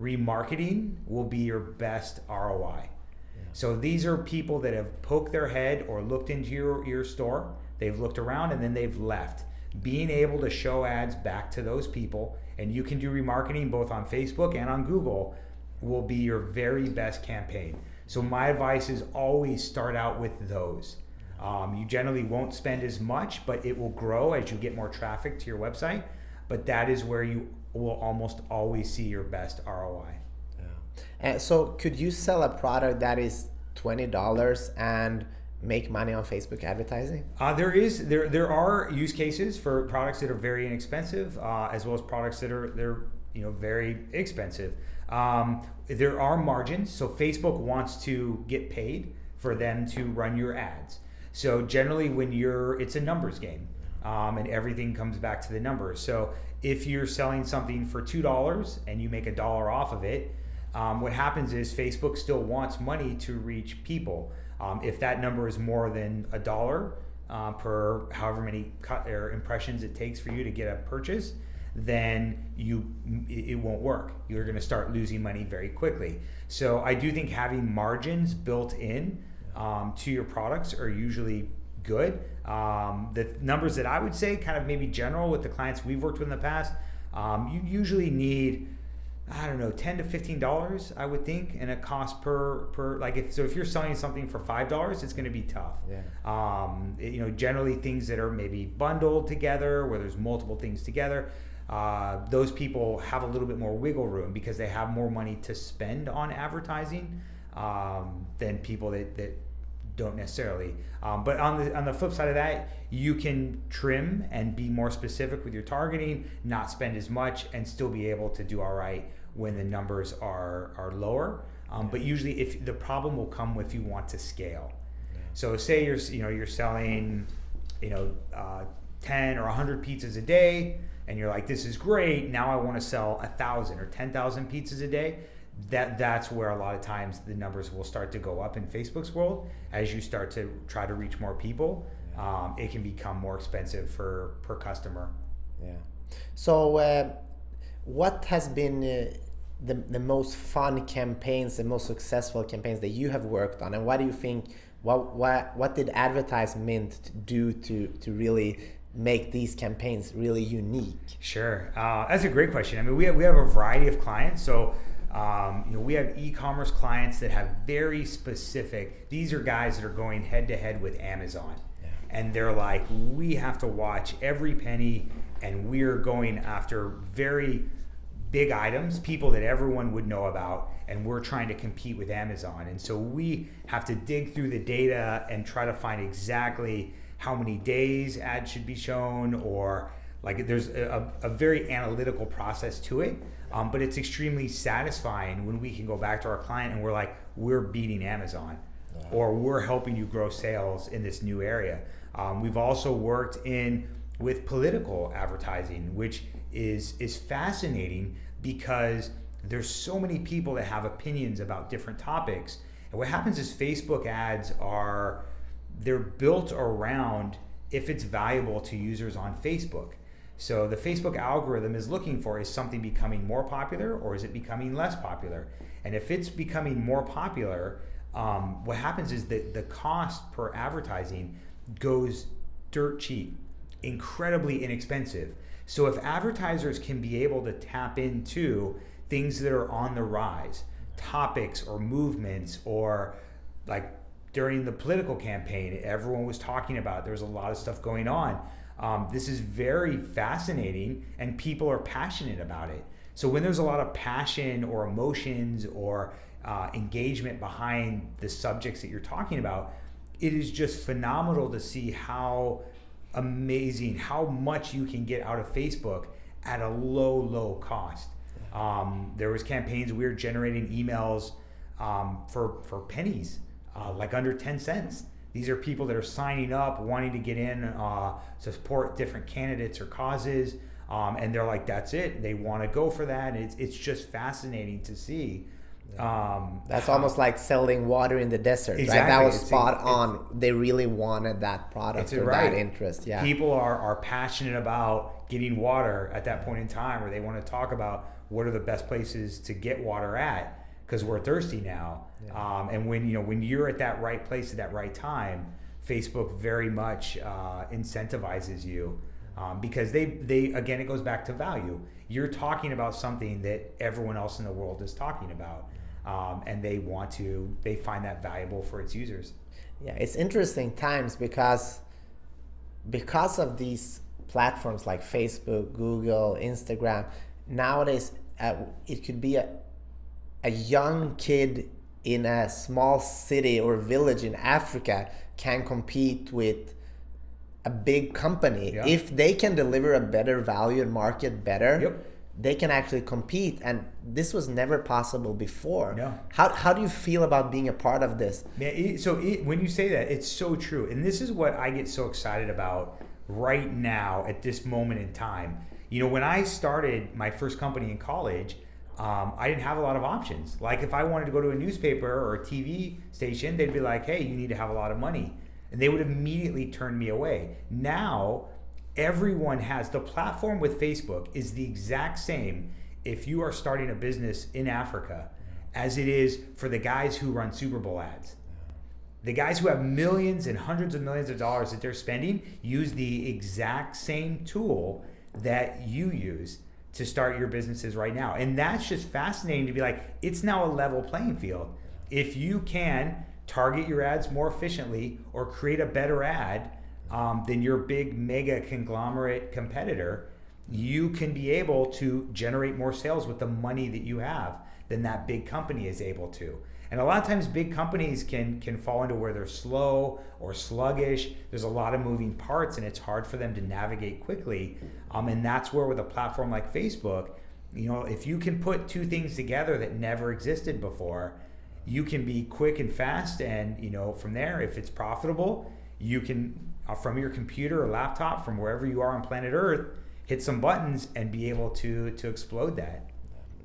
remarketing will be your best ROI. Yeah. So these are people that have poked their head or looked into your store, they've looked around and then they've left. Being able to show ads back to those people, and you can do remarketing both on Facebook and on Google, will be your very best campaign. So my advice is always start out with those. You generally won't spend as much, but it will grow as you get more traffic to your website. But that is where you will almost always see your best ROI. Yeah. So could you sell a product that is $20 and make money on Facebook advertising? There are use cases for products that are very inexpensive, as well as products that are very expensive. There are margins, so Facebook wants to get paid for them to run your ads. So generally it's a numbers game, and everything comes back to the numbers. So if you're selling something for $2 and you make $1 off of it, what happens is Facebook still wants money to reach people. If that number is more than $1 per however many impressions it takes for you to get a purchase, then it won't work. You're going to start losing money very quickly. So I do think having margins built in to your products are usually good. The numbers that I would say, kind of maybe general with the clients we've worked with in the past, you usually need, I don't know, $10 to $15, I would think, and a cost per if you're selling something for $5, it's going to be tough. Yeah. Generally things that are maybe bundled together, where there's multiple things together, those people have a little bit more wiggle room because they have more money to spend on advertising than people that don't necessarily. But on the flip side of that, you can trim and be more specific with your targeting, not spend as much, and still be able to do all right when the numbers are lower. But usually, if the problem will come if you want to scale. Yeah. So say you're selling 10 or 100 pizzas a day, and you're like, this is great. Now I want to sell 1,000 or 10,000 pizzas a day. That's where a lot of times the numbers will start to go up in Facebook's world. As you start to try to reach more people, it can become more expensive per customer. Yeah. So what has been the most fun campaigns, the most successful campaigns that you have worked on, and what do you think? What did Advertise Meert do to really make these campaigns really unique? Sure, that's a great question. I mean, we have a variety of clients. So we have e-commerce clients that have very specific. These are guys that are going head to head with Amazon, and they're like, we have to watch every penny, and we're going after very big items, people that everyone would know about, and we're trying to compete with Amazon. And so we have to dig through the data and try to find exactly how many days ads should be shown, or like there's a very analytical process to it. But it's extremely satisfying when we can go back to our client and we're like, we're beating Amazon, or we're helping you grow sales in this new area. We've also worked with political advertising, which is fascinating because there's so many people that have opinions about different topics. And what happens is Facebook ads they're built around if it's valuable to users on Facebook. So the Facebook algorithm is looking for, is something becoming more popular or is it becoming less popular? And if it's becoming more popular, what happens is that the cost per advertising goes dirt cheap, incredibly inexpensive. So if advertisers can be able to tap into things that are on the rise, topics or movements, or like during the political campaign, everyone was talking about, there was a lot of stuff going on. This is very fascinating, and people are passionate about it. So when there's a lot of passion or emotions or engagement behind the subjects that you're talking about, it is just phenomenal to see how amazing, how much you can get out of Facebook at a low cost. There was campaigns, we were generating emails for pennies, like under 10 cents. These are people that are signing up, wanting to get in to support different candidates or causes, and they're like, that's it. They want to go for that. It's just fascinating to see. That's almost like selling water in the desert, exactly. Right? That was spot on. They really wanted that product or right. that interest. Yeah. People are passionate about getting water at that point in time, or they want to talk about what are the best places to get water at, because we're thirsty now. Yeah. And when you're at that right place at that right time, Facebook very much incentivizes you, because they again, it goes back to value. You're talking about something that everyone else in the world is talking about. And they find that valuable for its users. Yeah, it's interesting times because of these platforms like Facebook, Google, Instagram. Nowadays, it could be a young kid in a small city or village in Africa can compete with a big company. Yeah. If they can deliver a better value and market better. Yep. They can actually compete, and this was never possible before. No. How do you feel about being a part of this? Man, when you say that, it's so true, and this is what I get so excited about right now at this moment in time. When I started my first company in college, I didn't have a lot of options. Like if I wanted to go to a newspaper or a TV station, they'd be like, "Hey, you need to have a lot of money," and they would immediately turn me away. Now, everyone has the platform with Facebook is the exact same if you are starting a business in Africa as it is for the guys who run Super Bowl ads. The guys who have millions and hundreds of millions of dollars that they're spending use the exact same tool that you use to start your businesses right now. And that's just fascinating to be like, it's now a level playing field. If you can target your ads more efficiently or create a better ad than your big mega conglomerate competitor, you can be able to generate more sales with the money that you have than that big company is able to. And a lot of times big companies can fall into where they're slow or sluggish. There's a lot of moving parts and it's hard for them to navigate quickly. And that's where with a platform like Facebook, if you can put two things together that never existed before, you can be quick and fast. And from there, if it's profitable, you can, from your computer or laptop, from wherever you are on planet Earth, hit some buttons and be able to explode that.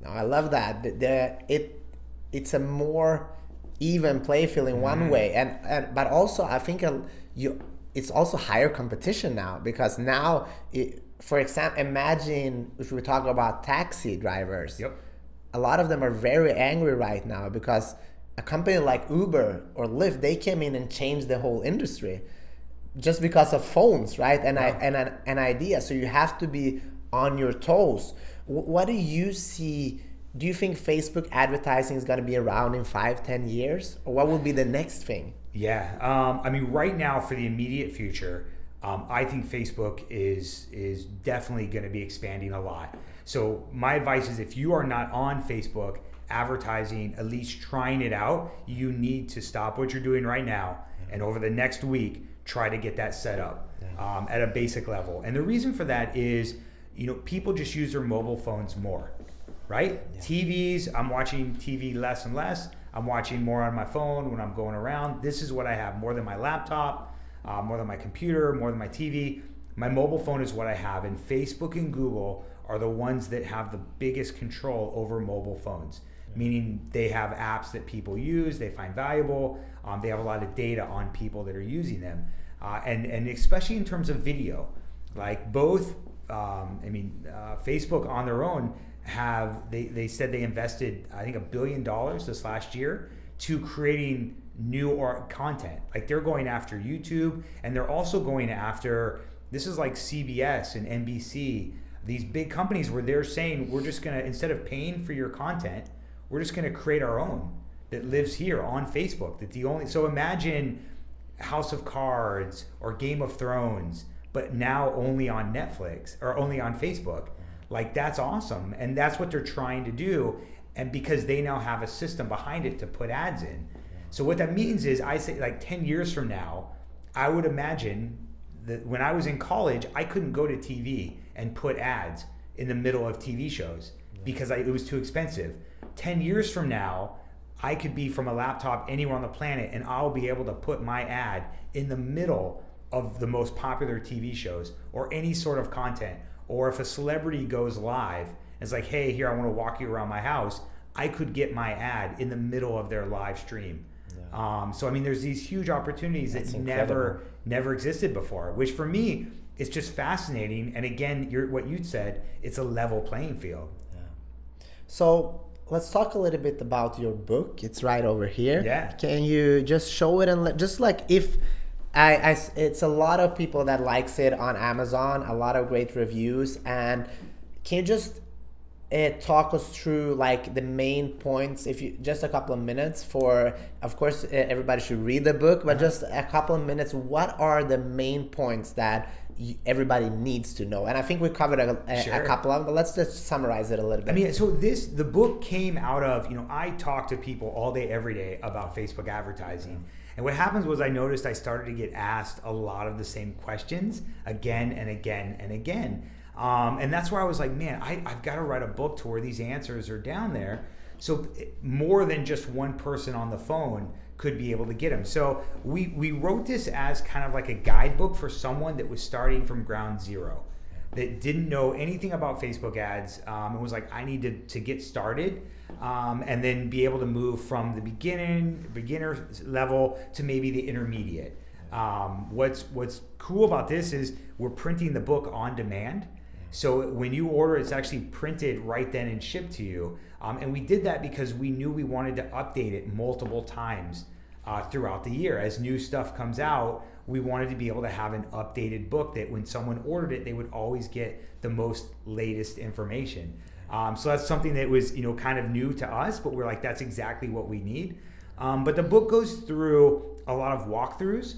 No, I love that. It's a more even play field in one way, but also I think it's also higher competition now, because now, for example, imagine if we talk about taxi drivers. Yep. A lot of them are very angry right now because a company like Uber or Lyft, they came in and changed the whole industry just because of phones, right? And an idea. So you have to be on your toes. What do you see? Do you think Facebook advertising is going to be around in 5-10 years? Or what will be the next thing? Yeah. Right now for the immediate future, I think Facebook is definitely going to be expanding a lot. So my advice is, if you are not on Facebook advertising, at least trying it out, you need to stop what you're doing right now. And over the next week, try to get that set up at a basic level. And the reason for that is, people just use their mobile phones more, right? Yeah. TVs, I'm watching TV less and less. I'm watching more on my phone when I'm going around. This is what I have more than my laptop, more than my computer, more than my TV. My mobile phone is what I have. And Facebook and Google are the ones that have the biggest control over mobile phones, meaning they have apps that people use, they find valuable, they have a lot of data on people that are using them. And especially in terms of video, like both, Facebook on their own they said they invested, I think, $1 billion this last year to creating new or content. Like they're going after YouTube, and they're also going after, this is like CBS and NBC, these big companies where they're saying, we're just gonna, instead of paying for your content, we're just gonna create our own that lives here on Facebook. So imagine House of Cards or Game of Thrones, but now only on Netflix or only on Facebook. Like that's awesome. And that's what they're trying to do. And because they now have a system behind it to put ads in. So what that means is, I say like 10 years from now, I would imagine that when I was in college, I couldn't go to TV and put ads in the middle of TV shows because it was too expensive. 10 years from now, I could be from a laptop anywhere on the planet, and I'll be able to put my ad in the middle of the most popular TV shows or any sort of content. Or if a celebrity goes live, it's like, hey, here, I want to walk you around my house, I could get my ad in the middle of their live stream. So I mean, there's these huge opportunities that never existed before, which for me, it's just fascinating. And again, what you said, it's a level playing field. Yeah. So let's talk a little bit about your book. It's right over here. Yeah. Can you just show it and just like if it's a lot of people that likes it on Amazon, a lot of great reviews, and can you just talk us through like the main points, if you just a couple of minutes for, of course, everybody should read the book, but just a couple of minutes, what are the main points that everybody needs to know? And I think we covered a couple of them, but let's just summarize it a little bit. I mean, so the book came out of, I talk to people all day, every day about Facebook advertising. And what happens was I noticed I started to get asked a lot of the same questions again and again and again. And that's where I was like, man, I've got to write a book to where these answers are down there. So more than just one person on the phone could be able to get them. So we wrote this as kind of like a guidebook for someone that was starting from ground zero, that didn't know anything about Facebook ads, and was like, I need to get started, and then be able to move from the beginner level to maybe the intermediate. What's cool about this is we're printing the book on demand. So when you order, it's actually printed right then and shipped to you. And we did that because we knew we wanted to update it multiple times throughout the year. As new stuff comes out, we wanted to be able to have an updated book that when someone ordered it, they would always get the most latest information. So that's something that was, kind of new to us, but we're like, that's exactly what we need. But the book goes through a lot of walkthroughs.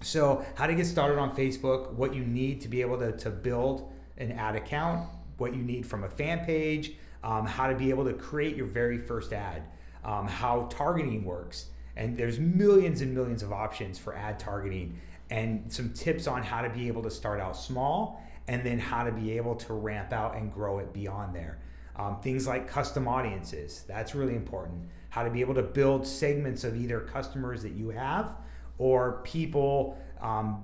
So how to get started on Facebook, what you need to be able to build an ad account, what you need from a fan page, how to be able to create your very first ad, how targeting works. And there's millions and millions of options for ad targeting, and some tips on how to be able to start out small and then how to be able to ramp out and grow it beyond there. Things like custom audiences, that's really important. How to be able to build segments of either customers that you have or people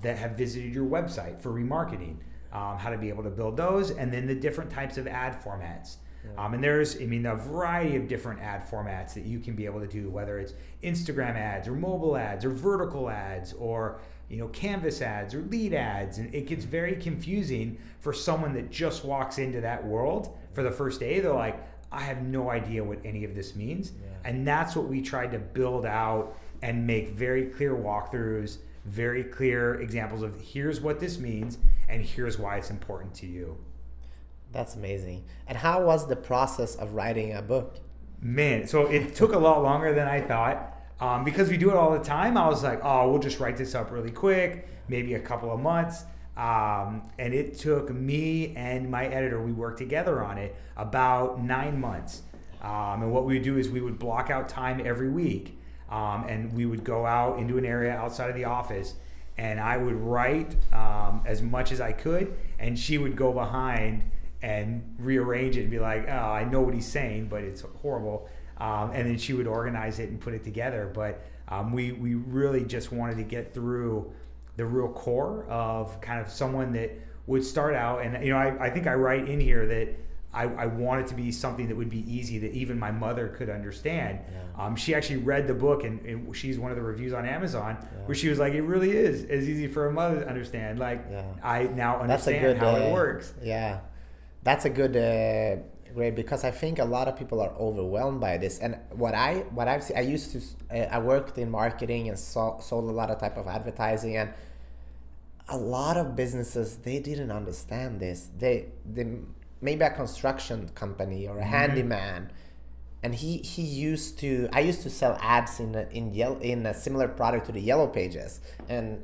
that have visited your website for remarketing. How to be able to build those, and then the different types of ad formats. And there's, a variety of different ad formats that you can be able to do, whether it's Instagram ads or mobile ads or vertical ads or, canvas ads or lead ads. And it gets very confusing for someone that just walks into that world for the first day. They're like, I have no idea what any of this means. And that's what we tried to build out and make very clear walkthroughs, very clear examples of here's what this means and here's why it's important to you. That's amazing. And how was the process of writing a book? Man, so it took a lot longer than I thought. Because we do it all the time, I was like, we'll just write this up really quick, maybe a couple of months. And it took me and my editor, we worked together on it, about 9 months. And what we would do is we would block out time every week. And we would go out into an area outside of the office, and I would write as much as I could, and she would go behind and rearrange it and be like, I know what he's saying, but it's horrible. And then she would organize it and put it together. But we really just wanted to get through the real core of kind of someone that would start out. And, I think I write in here that I want it to be something that would be easy, that even my mother could understand. She actually read the book, and she's one of the reviews on Amazon where she was like, it really is as easy for a mother to understand. I now understand how it works. Yeah, that's a good great, because I think a lot of people are overwhelmed by this. And what I've seen, I worked in marketing and sold a lot of type of advertising, and a lot of businesses, they didn't understand this. They maybe a construction company or a handyman, and I used to sell ads in a similar product to the Yellow Pages, and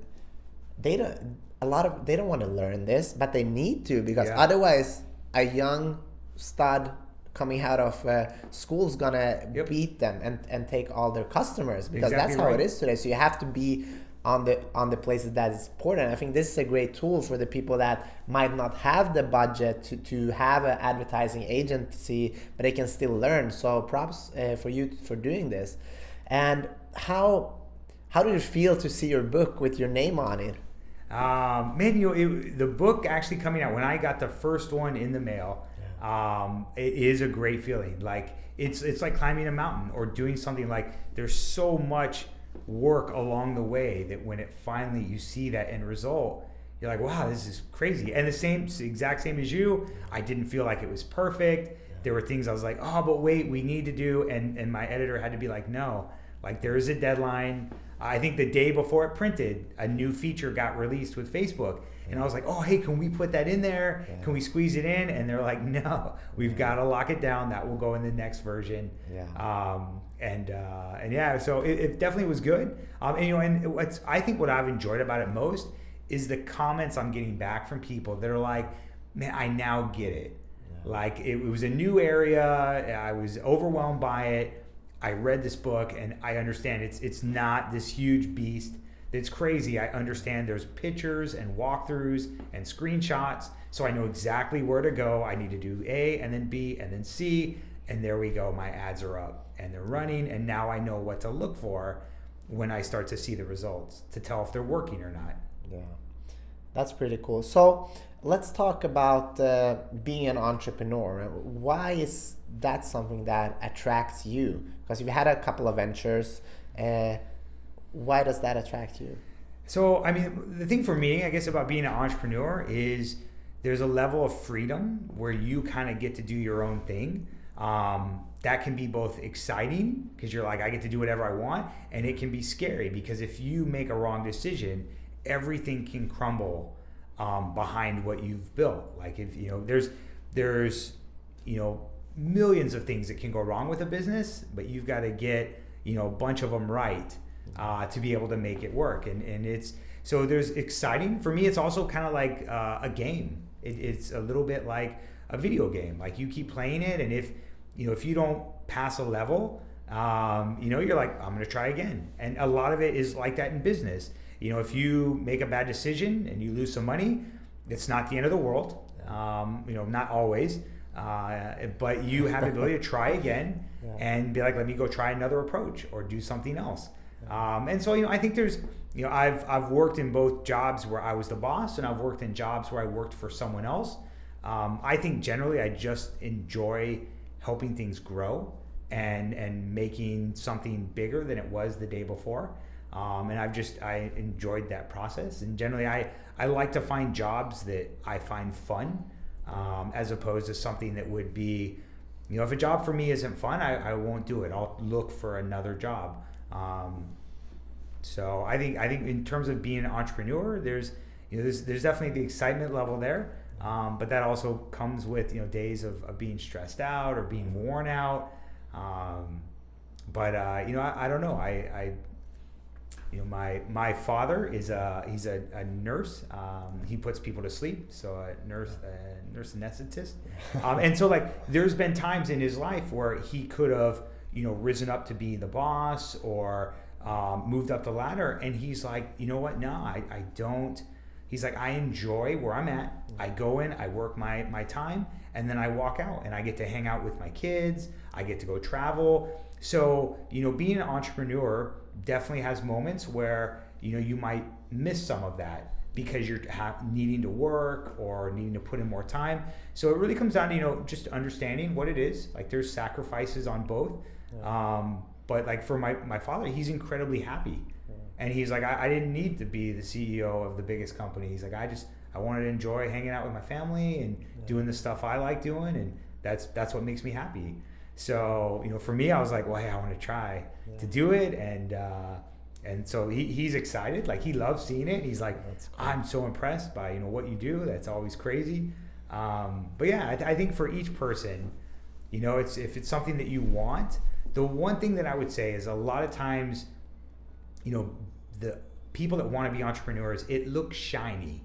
they don't want to learn this, but they need to, because otherwise a young stud coming out of school is gonna beat them and take all their customers, because that's how it is today. So you have to be on the places that is important. I think this is a great tool for the people that might not have the budget to have an advertising agency, but they can still learn. So props for you for doing this. And how did it feel to see your book with your name on it? Man, the book actually coming out, when I got the first one in the mail, it is a great feeling. Like it's like climbing a mountain or doing something. Like there's so much work along the way that when it finally you see that end result, you're like, wow, this is crazy. And exact same as you, I didn't feel like it was perfect. There were things I was like, oh, but wait, we need to do, and my editor had to be like, no, like there is a deadline. I think the day before it printed, a new feature got released with Facebook. And I was like, oh, hey, can we put that in there? Yeah. Can we squeeze it in? And they're like, no, we've got to lock it down. That will go in the next version. So it definitely was good. I think what I've enjoyed about it most is the comments I'm getting back from people that are like, man, I now get it. Yeah. Like it was a new area. I was overwhelmed by it. I read this book and I understand it's not this huge beast. It's crazy. I understand there's pictures and walkthroughs and screenshots, so I know exactly where to go. I need to do A and then B and then C, and there we go. My ads are up and they're running, and now I know what to look for when I start to see the results to tell if they're working or not. Yeah, that's pretty cool. So let's talk about being an entrepreneur. Why is that something that attracts you? Because you've had a couple of ventures. Why does that attract you? So, I mean, the thing for me, I guess, about being an entrepreneur is there's a level of freedom where you kind of get to do your own thing. That can be both exciting because you're like, I get to do whatever I want, and it can be scary because if you make a wrong decision, everything can crumble behind what you've built. Like if there's millions of things that can go wrong with a business, but you've got to get a bunch of them right. To be able to make it work, and it's so there's exciting for me. It's also kind of like a game. It's a little bit like a video game. Like you keep playing it, and if you don't pass a level, you're like, I'm gonna try again. And a lot of it is like that in business. If you make a bad decision and you lose some money, it's not the end of the world. Not always, but you have the ability to try again and be like, let me go try another approach or do something else. And so, I think there's, I've worked in both jobs where I was the boss and I've worked in jobs where I worked for someone else. I think generally I just enjoy helping things grow and making something bigger than it was the day before. And I enjoyed that process. And generally I like to find jobs that I find fun, as opposed to something that would be, if a job for me isn't fun, I won't do it. I'll look for another job. So I think in terms of being an entrepreneur, there's definitely the excitement level there, but that also comes with days of being stressed out or being worn out. I don't know. My father is he's a nurse. He puts people to sleep, so a nurse anesthetist. And so there's been times in his life where he could have risen up to be the boss or moved up the ladder, and he's like, you know what? No, I don't. He's like, I enjoy where I'm at. I go in, I work my time, and then I walk out, and I get to hang out with my kids. I get to go travel. So being an entrepreneur definitely has moments where you might miss some of that because you're needing to work or needing to put in more time. So it really comes down to just understanding what it is. Like there's sacrifices on both. But for my father, he's incredibly happy. And he's like, I didn't need to be the CEO of the biggest company. He's like, I wanted to enjoy hanging out with my family and doing the stuff I like doing. And that's what makes me happy. So, for me, I was like, well, hey, I want to try to do it. And so he's excited. Like, he loves seeing it. He's like, cool. I'm so impressed by, what you do. That's always crazy. But yeah, I think for each person, if it's something that you want, the one thing that I would say is a lot of times, the people that want to be entrepreneurs, it looks shiny.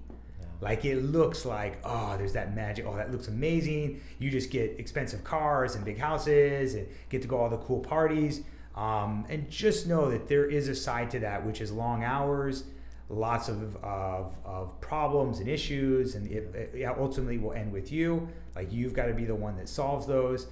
Like, it looks like, oh, there's that magic. Oh, that looks amazing. You just get expensive cars and big houses and get to go all the cool parties. And just know that there is a side to that, which is long hours, lots of problems and issues, and it ultimately will end with you. Like, you've got to be the one that solves those.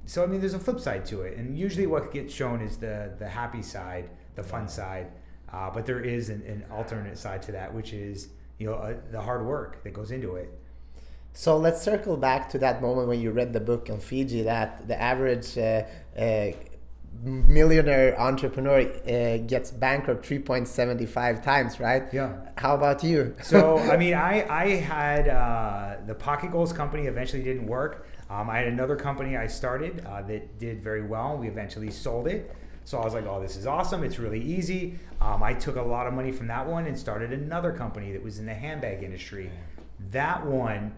So, there's a flip side to it. And usually what gets shown is the happy side, the fun side. But there is an alternate side to that, which is the hard work that goes into it. So let's circle back to that moment when you read the book on Fiji, that the average millionaire entrepreneur gets bankrupt 3.75 times, right? Yeah. How about you? So, I had the Pocket Goals company eventually didn't work. I had another company I started that did very well. We eventually sold it. So I was like, oh, this is awesome. It's really easy. I took a lot of money from that one and started another company that was in the handbag industry. That one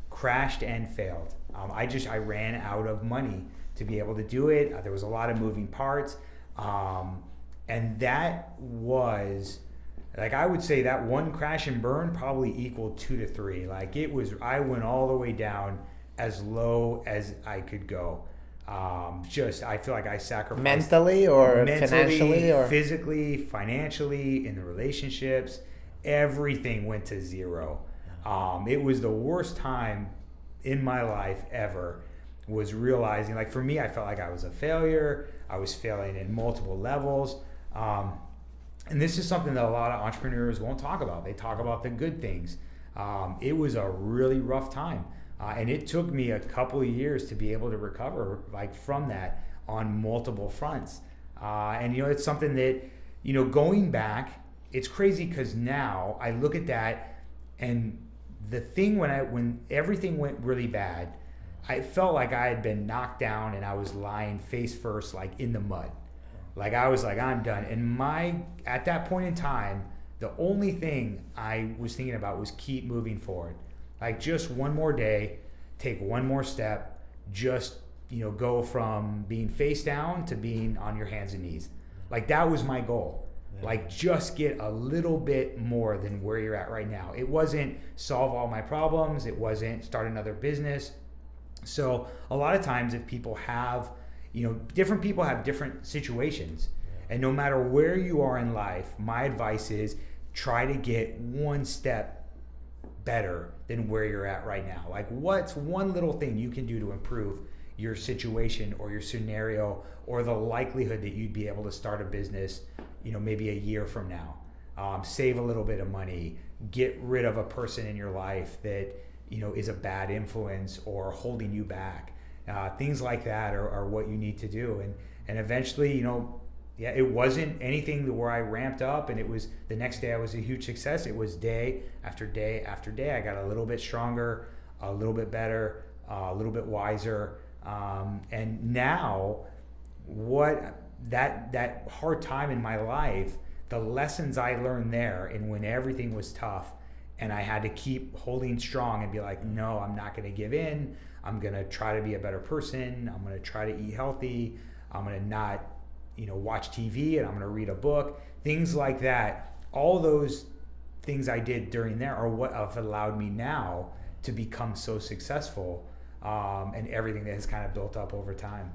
crashed and failed. I ran out of money to be able to do it. There was a lot of moving parts. And that was, like, I would say that one crash and burn probably equaled 2 to 3. Like, I went all the way down as low as I could go. I feel like I sacrificed mentally, financially, or physically, financially, in the relationships. Everything went to zero. It was the worst time in my life ever, was realizing, like, for me, I felt like I was a failure. I was failing in multiple levels. And this is something that a lot of entrepreneurs won't talk about. They talk about the good things. It was a really rough time. And it took me a couple of years to be able to recover, like, from that on multiple fronts. And it's something that, going back, it's crazy because now I look at that, and the thing when everything went really bad, I felt like I had been knocked down and I was lying face first, like, in the mud. Like, I was like, I'm done. And at that point in time, the only thing I was thinking about was keep moving forward. Like, just one more day, take one more step, just, go from being face down to being on your hands and knees. Like, that was my goal. Yeah. Like, just get a little bit more than where you're at right now. It wasn't solve all my problems. It wasn't start another business. So a lot of times, if people have, different people have different situations. Yeah. And no matter where you are in life, my advice is try to get one step better than where you're at right now. Like, what's one little thing you can do to improve your situation or your scenario, or the likelihood that you'd be able to start a business, maybe a year from now. Save a little bit of money, get rid of a person in your life that, is a bad influence or holding you back. Things like that are what you need to do. And eventually, it wasn't anything where I ramped up and it was the next day I was a huge success. It was day after day after day. I got a little bit stronger, a little bit better, a little bit wiser. And now that hard time in my life, the lessons I learned there, and when everything was tough and I had to keep holding strong and be like, no, I'm not going to give in. I'm going to try to be a better person. I'm going to try to eat healthy. I'm going to not watch TV, and I'm going to read a book, things like that. All those things I did during there are what have allowed me now to become so successful, and everything that has kind of built up over time.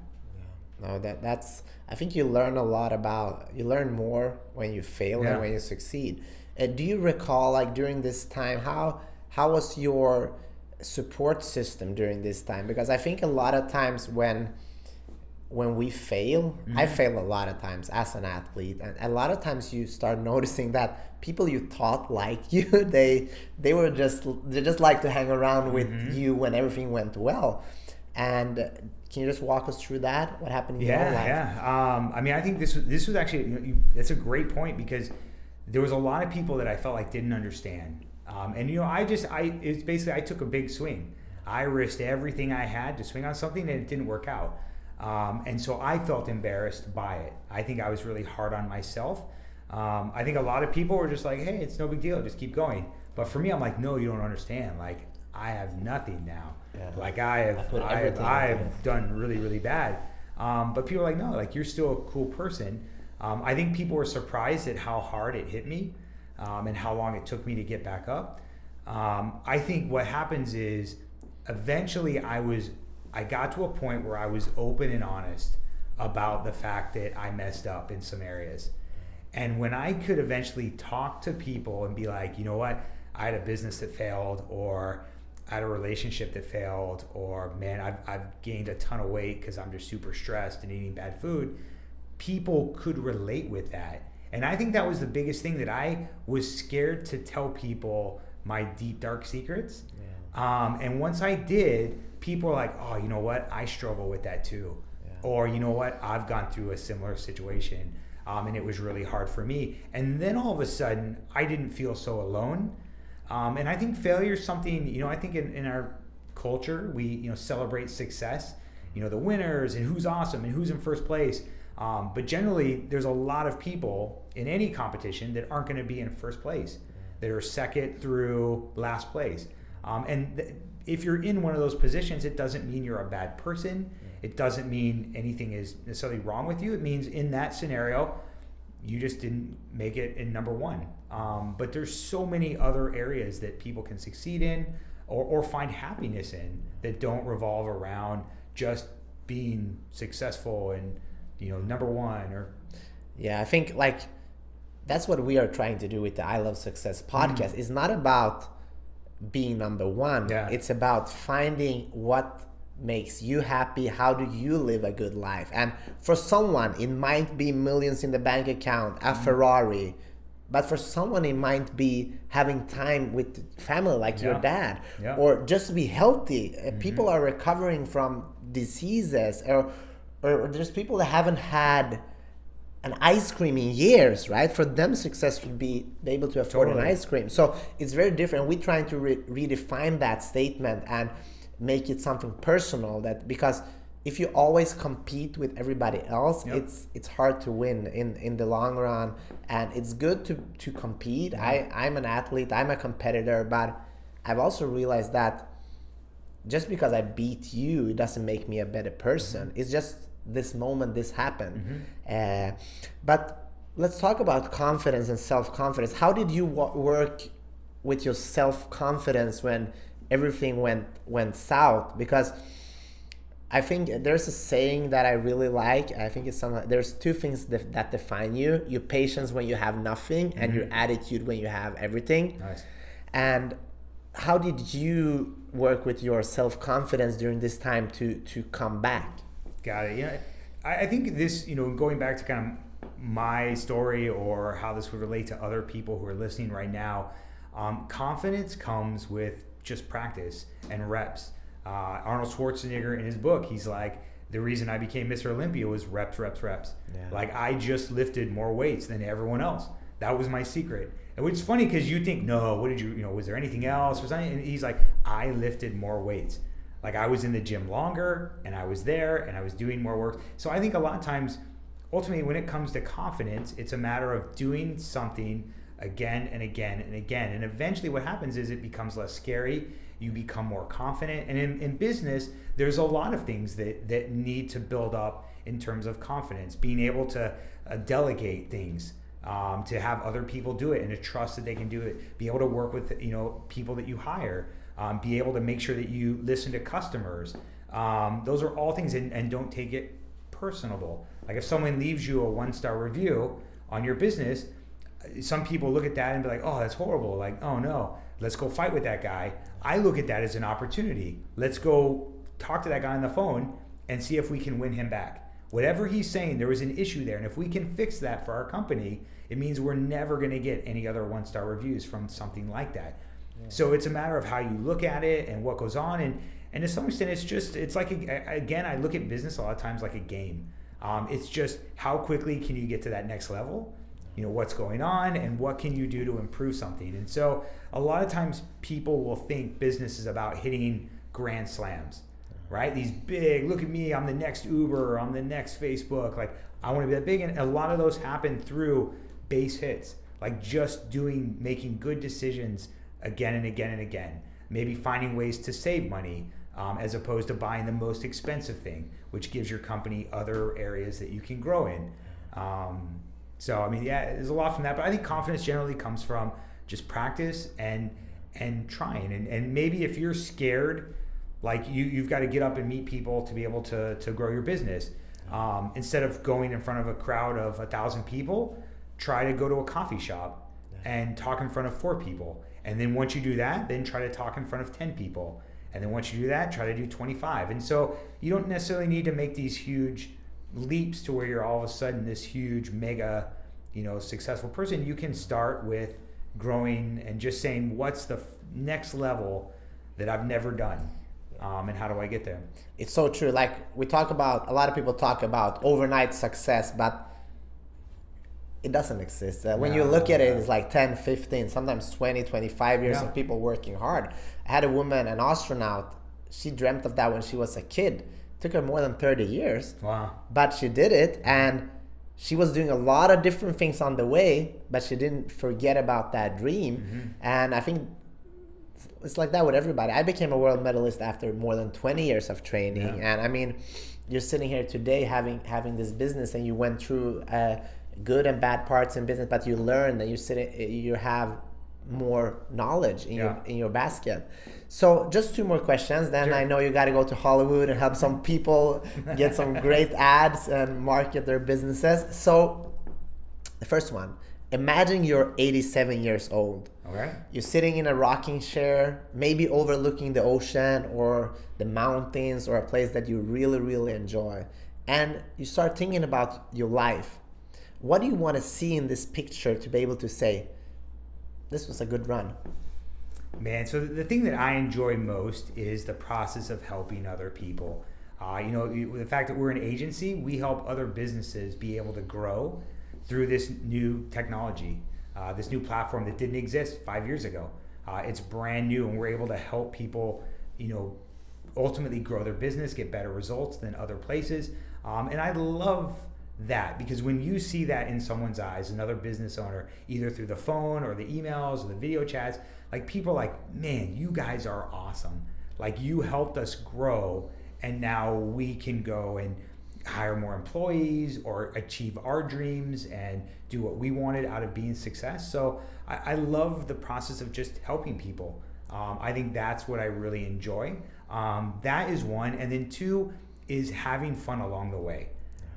No, that's. I think you learn more when you fail than when you succeed. Do you recall, like, during this time, how was your support system during this time? Because I think a lot of times when we fail, I fail a lot of times as an athlete, and a lot of times you start noticing that people you thought like you, they just like to hang around with you when everything went well. And can you just walk us through that? What happened in your life? Yeah. I think this was actually, that's a great point, because there was a lot of people that I felt like didn't understand. And it's basically, I took a big swing. I risked everything I had to swing on something and it didn't work out. And so I felt embarrassed by it. I think I was really hard on myself. I think a lot of people were just like, hey, it's no big deal, just keep going. But for me, I'm like, no, you don't understand. Like, I have nothing now. Yeah. Like I have done really, really bad. But people are like, no, like you're still a cool person. I think people were surprised at how hard it hit me, and how long it took me to get back up. I think what happens is eventually I got to a point where I was open and honest about the fact that I messed up in some areas. And when I could eventually talk to people and be like, you know what, I had a business that failed, or I had a relationship that failed, or man, I've gained a ton of weight because I'm just super stressed and eating bad food, people could relate with that. And I think that was the biggest thing, that I was scared to tell people my deep, dark secrets. Yeah. And once I did, people are like, oh, you know what, I struggle with that too. Yeah. Or, you know what, I've gone through a similar situation, and it was really hard for me. And then all of a sudden, I didn't feel so alone. And I think failure is something, you know, I think in our culture, we, you know, celebrate success, you know, the winners and who's awesome and who's in first place. But generally, there's a lot of people in any competition that aren't going to be in first place, that are second through last place. If you're in one of those positions, it doesn't mean you're a bad person. It doesn't mean anything is necessarily wrong with you. It means in that scenario, you just didn't make it in number one. But there's so many other areas that people can succeed in, or find happiness in, that don't revolve around just being successful and, you know, number one. Or I think like that's what we are trying to do with the I Love Success podcast. It's not about being number one. It's about finding what makes you happy. How do you live a good life? And for someone, it might be millions in the bank account, a Ferrari. But for someone, it might be having time with family, like your dad, or just be healthy. People are recovering from diseases, or there's people that haven't had an ice cream in years, right? For them, success would be able to afford an ice cream. So it's very different. We're trying to redefine that statement and make it something personal, that because if you always compete with everybody else, it's hard to win in the long run. And it's good to compete. I'm an athlete, I'm a competitor, but I've also realized that just because I beat you, it doesn't make me a better person. It's just this moment this happened. But let's talk about confidence and self-confidence. How did you work with your self-confidence when everything went south? Because I think there's a saying that I really like. I think it's there's two things that define you: your patience when you have nothing, and your attitude when you have everything. Nice. And how did you work with your self-confidence during this time to come back? Got it. Yeah, I think this, you know, going back to kind of my story, or how this would relate to other people who are listening right now, confidence comes with just practice and reps. Arnold Schwarzenegger, in his book, he's like, the reason I became Mr. Olympia was reps. Yeah. Like, I just lifted more weights than everyone else. That was my secret. And which is funny, because you think, no, what did you know, was there anything else or something? And he's like, I lifted more weights. Like, I was in the gym longer, and I was there, and I was doing more work. So I think a lot of times, ultimately, when it comes to confidence, it's a matter of doing something again and again and again. And eventually what happens is it becomes less scary. You become more confident. And in business, there's a lot of things that need to build up in terms of confidence. Being able to delegate things, to have other people do it, and to trust that they can do it. Be able to work with, you know, people that you hire. Be able to make sure that you listen to customers. Those are all things, and don't take it personable. Like, if someone leaves you a 1-star review on your business, some people look at that and be like, oh, that's horrible. Like, oh no, let's go fight with that guy. I look at that as an opportunity. Let's go talk to that guy on the phone and see if we can win him back. Whatever he's saying, there was an issue there. And if we can fix that for our company, it means we're never going to get any other 1-star reviews from something like that. Yeah. So it's a matter of how you look at it and what goes on. And to some extent, it's like, again, I look at business a lot of times like a game. It's just, how quickly can you get to that next level? You know, what's going on, and what can you do to improve something? And so a lot of times people will think business is about hitting grand slams, right? These big, look at me, I'm the next Uber, I'm the next Facebook. Like, I want to be that big. And a lot of those happen through base hits, like just making good decisions again and again and again. Maybe finding ways to save money as opposed to buying the most expensive thing, which gives your company other areas that you can grow in. So, I mean, yeah, there's a lot from that. But I think confidence generally comes from just practice and trying. And maybe if you're scared, like you've got to get up and meet people to be able to grow your business. Instead of going in front of a crowd of 1,000 people, try to go to a coffee shop and talk in front of 4 people. And then once you do that, then try to talk in front of 10 people. And then once you do that, try to do 25. And so you don't necessarily need to make these huge leaps to where you're all of a sudden this huge mega, successful person. You can start with growing and just saying, what's the next level that I've never done? And how do I get there? It's so true. Like a lot of people talk about overnight success, but it doesn't exist. When you look at it, it's like 10, 15, sometimes 20, 25 years of people working hard. I had a woman, an astronaut, she dreamt of that when she was a kid. It took her more than 30 years. Wow. But she did it, and she was doing a lot of different things on the way, but she didn't forget about that dream. Mm-hmm. And I think it's like that with everybody. I became a world medalist after more than 20 years of training. And I mean, you're sitting here today having this business, and you went through good and bad parts in business, but you learn and you have more knowledge in your basket. So just 2 more questions, then I know you got to go to Hollywood and help some people get some great ads and market their businesses. So the first one, imagine you're 87 years old. Okay. You're sitting in a rocking chair, maybe overlooking the ocean or the mountains or a place that you really, really enjoy. And you start thinking about your life. What do you want to see in this picture to be able to say, this was a good run? Man, so the thing that I enjoy most is the process of helping other people. The fact that we're an agency, we help other businesses be able to grow through this new technology, this new platform that didn't exist 5 years ago. It's brand new, and we're able to help people, ultimately grow their business, get better results than other places. And I love that, because when you see that in someone's eyes, another business owner, either through the phone or the emails or the video chats, like people are like, man, you guys are awesome. Like, you helped us grow, and now we can go and hire more employees or achieve our dreams and do what we wanted out of being success. So I love the process of just helping people. I think that's what I really enjoy. That is one. And then 2 is having fun along the way.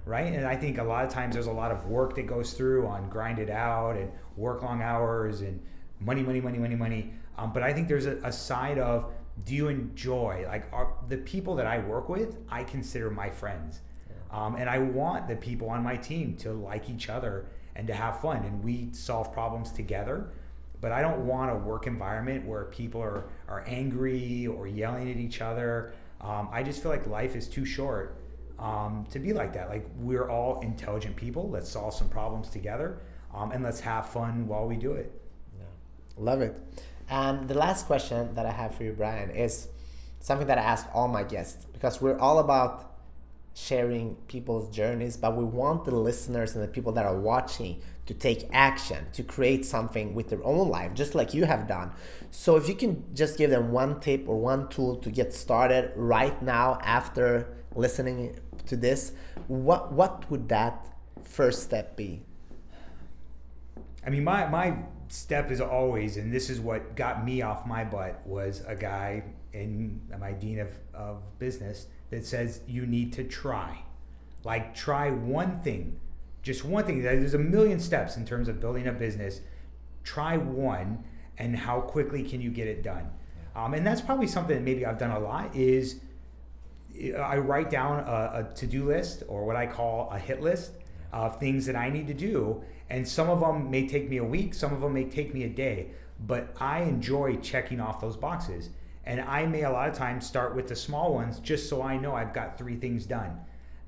Right? And I think a lot of times there's a lot of work that goes through on grind it out and work long hours and money. But I think there's a side of, do you enjoy, like, the people that I work with, I consider my friends. And I want the people on my team to like each other and to have fun. And we solve problems together. But I don't want a work environment where people are angry or yelling at each other. I just feel like life is too short to be like that. Like, we're all intelligent people. Let's solve some problems together, and let's have fun while we do it. Yeah. Love it. And the last question that I have for you, Brian, is something that I ask all my guests, because we're all about sharing people's journeys, but we want the listeners and the people that are watching to take action, to create something with their own life, just like you have done. So if you can just give them one tip or one tool to get started right now after listening to this, what would that first step be? I mean, my step is always, and this is what got me off my butt, was a guy in my dean of business that says you need to try. Like, try one thing, just one thing. There's a million steps in terms of building a business. Try one, and how quickly can you get it done? And that's probably something that maybe I've done a lot, is I write down a to-do list, or what I call a hit list of things that I need to do. And some of them may take me a week, some of them may take me a day, but I enjoy checking off those boxes. And I may a lot of times start with the small ones, just so I know I've got 3 things done.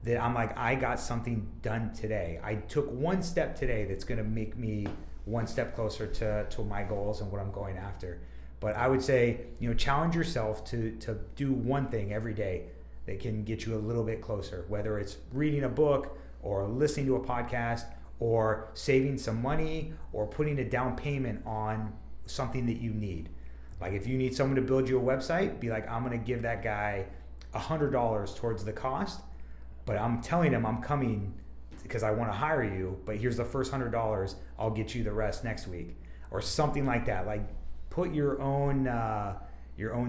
That I'm like, I got something done today. I took one step today that's gonna make me one step closer to my goals and what I'm going after. But I would say, challenge yourself to do one thing every day that can get you a little bit closer, whether it's reading a book or listening to a podcast or saving some money or putting a down payment on something that you need. Like if you need someone to build you a website, be like, I'm going to give that guy $100 towards the cost, but I'm telling him I'm coming because I want to hire you, but here's the first $100, I'll get you the rest next week, or something like that. Like put your own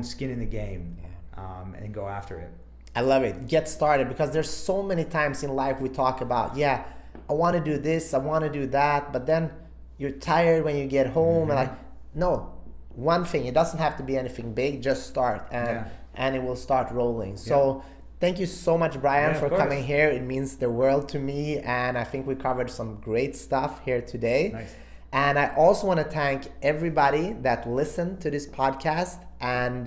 skin in the game, and go after it. I love it. Get started, because there's so many times in life we talk about, I want to do this, I want to do that, but then you're tired when you get home, and no, one thing, it doesn't have to be anything big, just start, and it will start rolling. So thank you so much, Brian, for coming here. It means the world to me, and I think we covered some great stuff here today. Nice. And I also want to thank everybody that listened to this podcast. And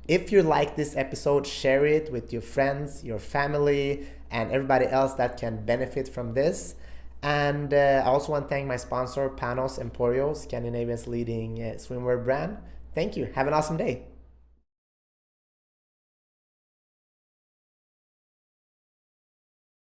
if you like this episode, share it with your friends, your family, and everybody else that can benefit from this. And I also want to thank my sponsor, Panos Emporio, Scandinavia's leading swimwear brand. Thank you. Have an awesome day.